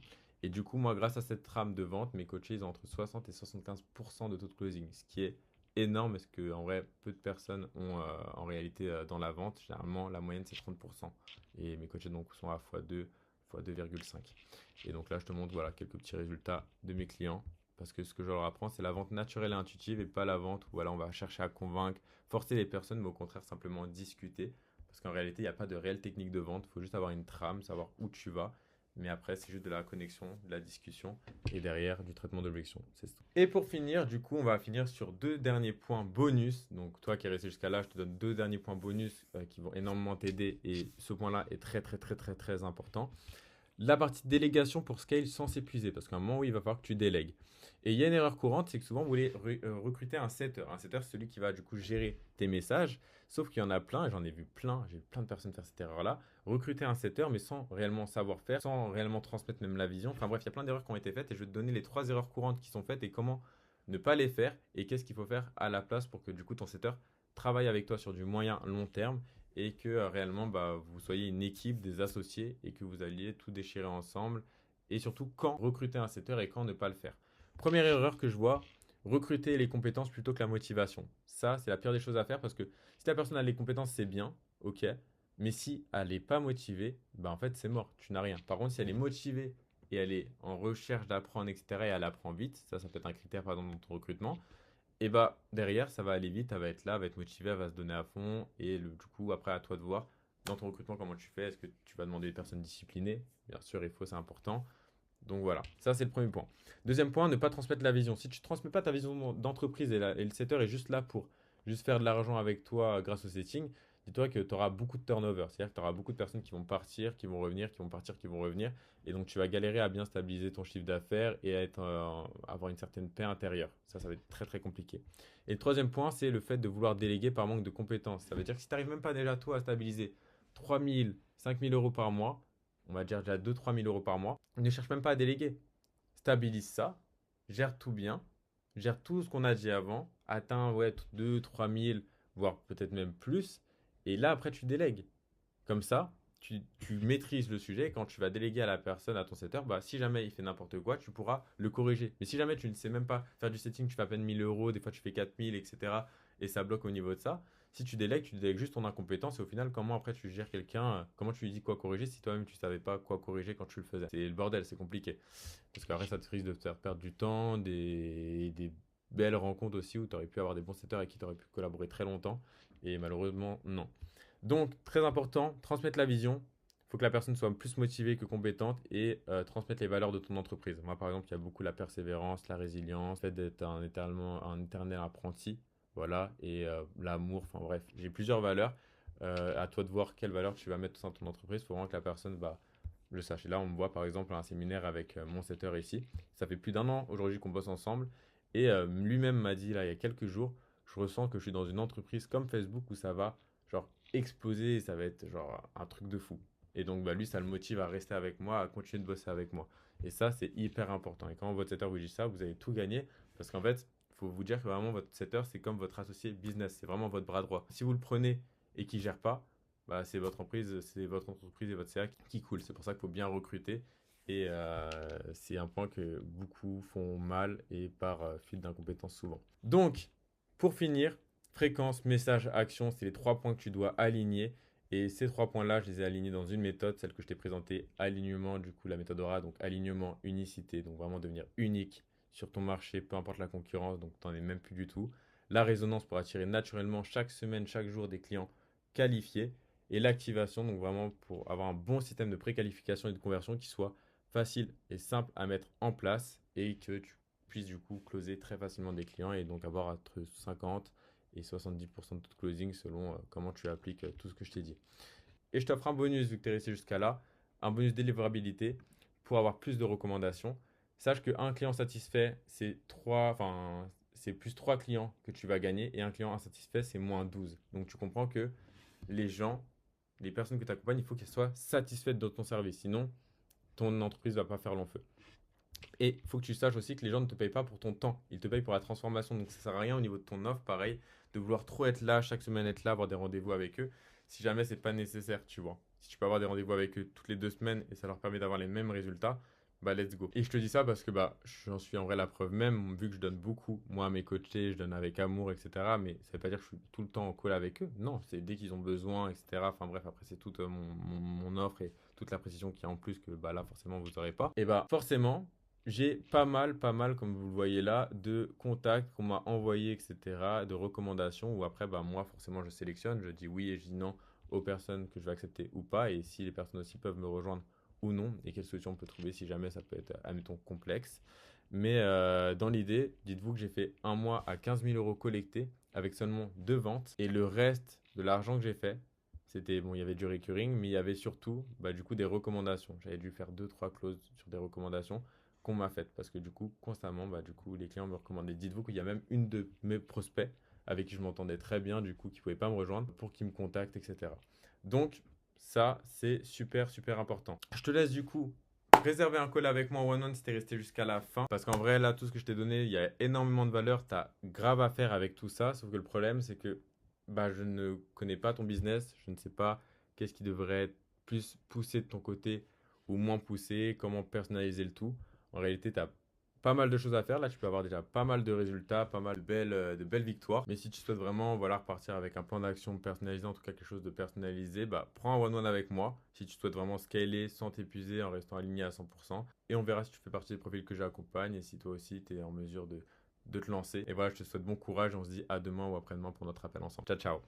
Et du coup, moi, grâce à cette trame de vente, mes coachés, ils ont entre 60 et 75% de taux de closing, ce qui est énorme parce que en vrai, peu de personnes ont en réalité dans la vente. Généralement, la moyenne, c'est 30%. Et mes coachés donc, sont à x2, x2,5. Et donc là, je te montre voilà, quelques petits résultats de mes clients. Parce que ce que je leur apprends, c'est la vente naturelle et intuitive et pas la vente où voilà, on va chercher à convaincre, forcer les personnes, mais au contraire, simplement discuter. Parce qu'en réalité, il n'y a pas de réelle technique de vente. Il faut juste avoir une trame, savoir où tu vas. Mais après, c'est juste de la connexion, de la discussion et derrière du traitement d'objection. C'est ça. Et pour finir, du coup, on va finir sur 2 derniers points bonus. Donc, toi qui es resté jusqu'à là, je te donne 2 derniers points bonus qui vont énormément t'aider. Et ce point-là est très, très, très, très, très important. La partie délégation pour scale sans s'épuiser, parce qu'à un moment où il va falloir que tu délègues. Et il y a une erreur courante, c'est que souvent vous voulez recruter un setter. Un setter, c'est celui qui va du coup gérer tes messages. Sauf qu'il y en a plein, et j'en ai vu plein, j'ai vu plein de personnes faire cette erreur-là. Recruter un setter, mais sans réellement savoir faire, sans réellement transmettre même la vision. Enfin bref, il y a plein d'erreurs qui ont été faites, et je vais te donner les 3 erreurs courantes qui sont faites et comment ne pas les faire, et qu'est-ce qu'il faut faire à la place pour que du coup ton setter travaille avec toi sur du moyen long terme et que réellement bah, vous soyez une équipe, des associés et que vous alliez tout déchirer ensemble et surtout quand recruter un setter et quand ne pas le faire. Première erreur que je vois, recruter les compétences plutôt que la motivation. Ça, c'est la pire des choses à faire parce que si la personne a les compétences, c'est bien, ok, mais si elle n'est pas motivée, bah en fait c'est mort, tu n'as rien. Par contre, si elle est motivée et elle est en recherche d'apprendre, etc., et elle apprend vite, ça peut être un critère par exemple dans ton recrutement, et bah derrière, ça va aller vite, elle va être là, elle va être motivée, elle va se donner à fond. Et du coup, après, à toi de voir dans ton recrutement comment tu fais. Est-ce que tu vas demander des personnes disciplinées? Bien sûr, il faut, c'est important. Donc voilà, ça c'est le premier point. Deuxième point, ne pas transmettre la vision. Si tu ne transmets pas ta vision d'entreprise et le setter est juste là pour juste faire de l'argent avec toi grâce au setting, dis-toi que tu auras beaucoup de turnover. C'est-à-dire que tu auras beaucoup de personnes qui vont partir, qui vont revenir, qui vont partir, qui vont revenir. Et donc tu vas galérer à bien stabiliser ton chiffre d'affaires et à avoir une certaine paix intérieure. Ça va être très très compliqué. Et le troisième point, c'est le fait de vouloir déléguer par manque de compétences. Ça veut dire que si tu n'arrives même pas déjà toi à stabiliser 3000, 5000 euros par mois, on va dire déjà 2-3 000 euros par mois, ne cherche même pas à déléguer. Stabilise ça, gère tout bien, gère tout ce qu'on a dit avant, atteint ouais, 2-3 000, voire peut-être même plus, et là après tu délègues. Comme ça, tu maîtrises le sujet et quand tu vas déléguer à la personne, à ton setter, bah, si jamais il fait n'importe quoi, tu pourras le corriger. Mais si jamais tu ne sais même pas faire du setting, tu fais à peine 1000 euros, des fois tu fais 4000, etc. et ça bloque au niveau de ça, si tu délègues juste ton incompétence et au final, comment après tu gères quelqu'un, comment tu lui dis quoi corriger si toi-même tu savais pas quoi corriger quand tu le faisais. C'est le bordel, c'est compliqué. Parce qu'après, ça te risque de te faire perdre du temps, belles rencontres aussi où tu aurais pu avoir des bons setters avec qui tu aurais pu collaborer très longtemps. Et malheureusement, non. Donc, très important, transmettre la vision. Il faut que la personne soit plus motivée que compétente et transmettre les valeurs de ton entreprise. Moi, par exemple, il y a beaucoup la persévérance, la résilience, le fait d'être un éternel apprenti, voilà, et l'amour, enfin bref, j'ai plusieurs valeurs. À toi de voir quelles valeurs tu vas mettre dans ton entreprise. Il faut vraiment que la personne le sache. Et là, on me voit par exemple à un séminaire avec mon setter ici. Ça fait plus d'un an aujourd'hui qu'on bosse ensemble. Et lui-même m'a dit, là, il y a quelques jours, je ressens que je suis dans une entreprise comme Facebook où ça va, genre, exploser et ça va être, genre, un truc de fou. Et donc, bah, lui, ça le motive à rester avec moi, à continuer de bosser avec moi. Et ça, c'est hyper important. Et quand votre setter vous dit ça, vous avez tout gagné. Parce qu'en fait, il faut vous dire que vraiment, votre setter, c'est comme votre associé business. C'est vraiment votre bras droit. Si vous le prenez et qu'il ne gère pas, bah, c'est votre entreprise et votre CA qui coule. C'est pour ça qu'il faut bien recruter. Et c'est un point que beaucoup font mal et par fuite d'incompétence souvent. Donc, pour finir, fréquence, message, action, c'est les 3 points que tu dois aligner. Et ces 3 points-là, je les ai alignés dans une méthode, celle que je t'ai présentée, alignement, du coup, la méthode aura, donc alignement, unicité, donc vraiment devenir unique sur ton marché, peu importe la concurrence, donc tu n'en es même plus du tout. La résonance pour attirer naturellement chaque semaine, chaque jour des clients qualifiés. Et l'activation, donc vraiment pour avoir un bon système de préqualification et de conversion qui soit facile et simple à mettre en place et que tu puisses du coup closer très facilement des clients et donc avoir entre 50 et 70% de taux de closing selon comment tu appliques tout ce que je t'ai dit. Et je t'offre un bonus vu que tu es resté jusqu'à là, un bonus délivrabilité pour avoir plus de recommandations. Sache qu'un client satisfait, c'est plus 3 clients que tu vas gagner et un client insatisfait, c'est moins 12. Donc tu comprends que les gens, les personnes que tu accompagnes, il faut qu'elles soient satisfaites de ton service. Sinon, ton entreprise ne va pas faire long feu. Et il faut que tu saches aussi que les gens ne te payent pas pour ton temps, ils te payent pour la transformation. Donc ça ne sert à rien au niveau de ton offre, pareil, de vouloir trop être là, chaque semaine être là, avoir des rendez-vous avec eux, si jamais c'est pas nécessaire, tu vois. Si tu peux avoir des rendez-vous avec eux toutes les 2 semaines et ça leur permet d'avoir les mêmes résultats, bah let's go. Et je te dis ça parce que bah j'en suis en vrai la preuve même, vu que je donne beaucoup, moi à mes coachés, je donne avec amour, etc. Mais ça veut pas dire que je suis tout le temps en call avec eux. Non, c'est dès qu'ils ont besoin, etc. Enfin bref, après c'est toute mon offre et toute la précision qu'il y a en plus que bah là forcément vous n'aurez pas. Et bah forcément, j'ai pas mal, comme vous le voyez là, de contacts qu'on m'a envoyés, etc., de recommandations où après, bah, moi, forcément, je sélectionne, je dis oui et je dis non aux personnes que je vais accepter ou pas, et si les personnes aussi peuvent me rejoindre ou non, et quelle solution on peut trouver si jamais ça peut être, admettons, complexe. Mais dans l'idée, dites-vous que j'ai fait un mois à 15 000 euros collectés avec seulement 2 ventes, et le reste de l'argent que j'ai fait, c'était, bon, il y avait du recurring, mais il y avait surtout, bah, du coup, des recommandations. J'avais dû faire 2, 3 clauses sur des recommandations qu'on m'a faites. Parce que du coup, constamment, bah, du coup, les clients me recommandaient. Dites-vous qu'il y a même une de mes prospects avec qui je m'entendais très bien, du coup, qui ne pouvait pas me rejoindre pour qu'ils me contactent, etc. Donc, ça, c'est super, super important. Je te laisse du coup réserver un call avec moi one-one si t'es resté jusqu'à la fin. Parce qu'en vrai, là, tout ce que je t'ai donné, il y a énormément de valeur. Tu as grave à faire avec tout ça. Sauf que le problème, c'est que bah, je ne connais pas ton business. Je ne sais pas qu'est-ce qui devrait être plus poussé de ton côté ou moins poussé, comment personnaliser le tout. En réalité, tu as pas mal de choses à faire. Là, tu peux avoir déjà pas mal de résultats, pas mal de belles victoires. Mais si tu souhaites vraiment voilà, repartir avec un plan d'action personnalisé, en tout cas quelque chose de personnalisé, bah, prends un one-one avec moi. Si tu souhaites vraiment scaler sans t'épuiser en restant aligné à 100%. Et on verra si tu fais partie des profils que j'accompagne et si toi aussi tu es en mesure de te lancer. Et voilà, je te souhaite bon courage. On se dit à demain ou après-demain pour notre appel ensemble. Ciao, ciao.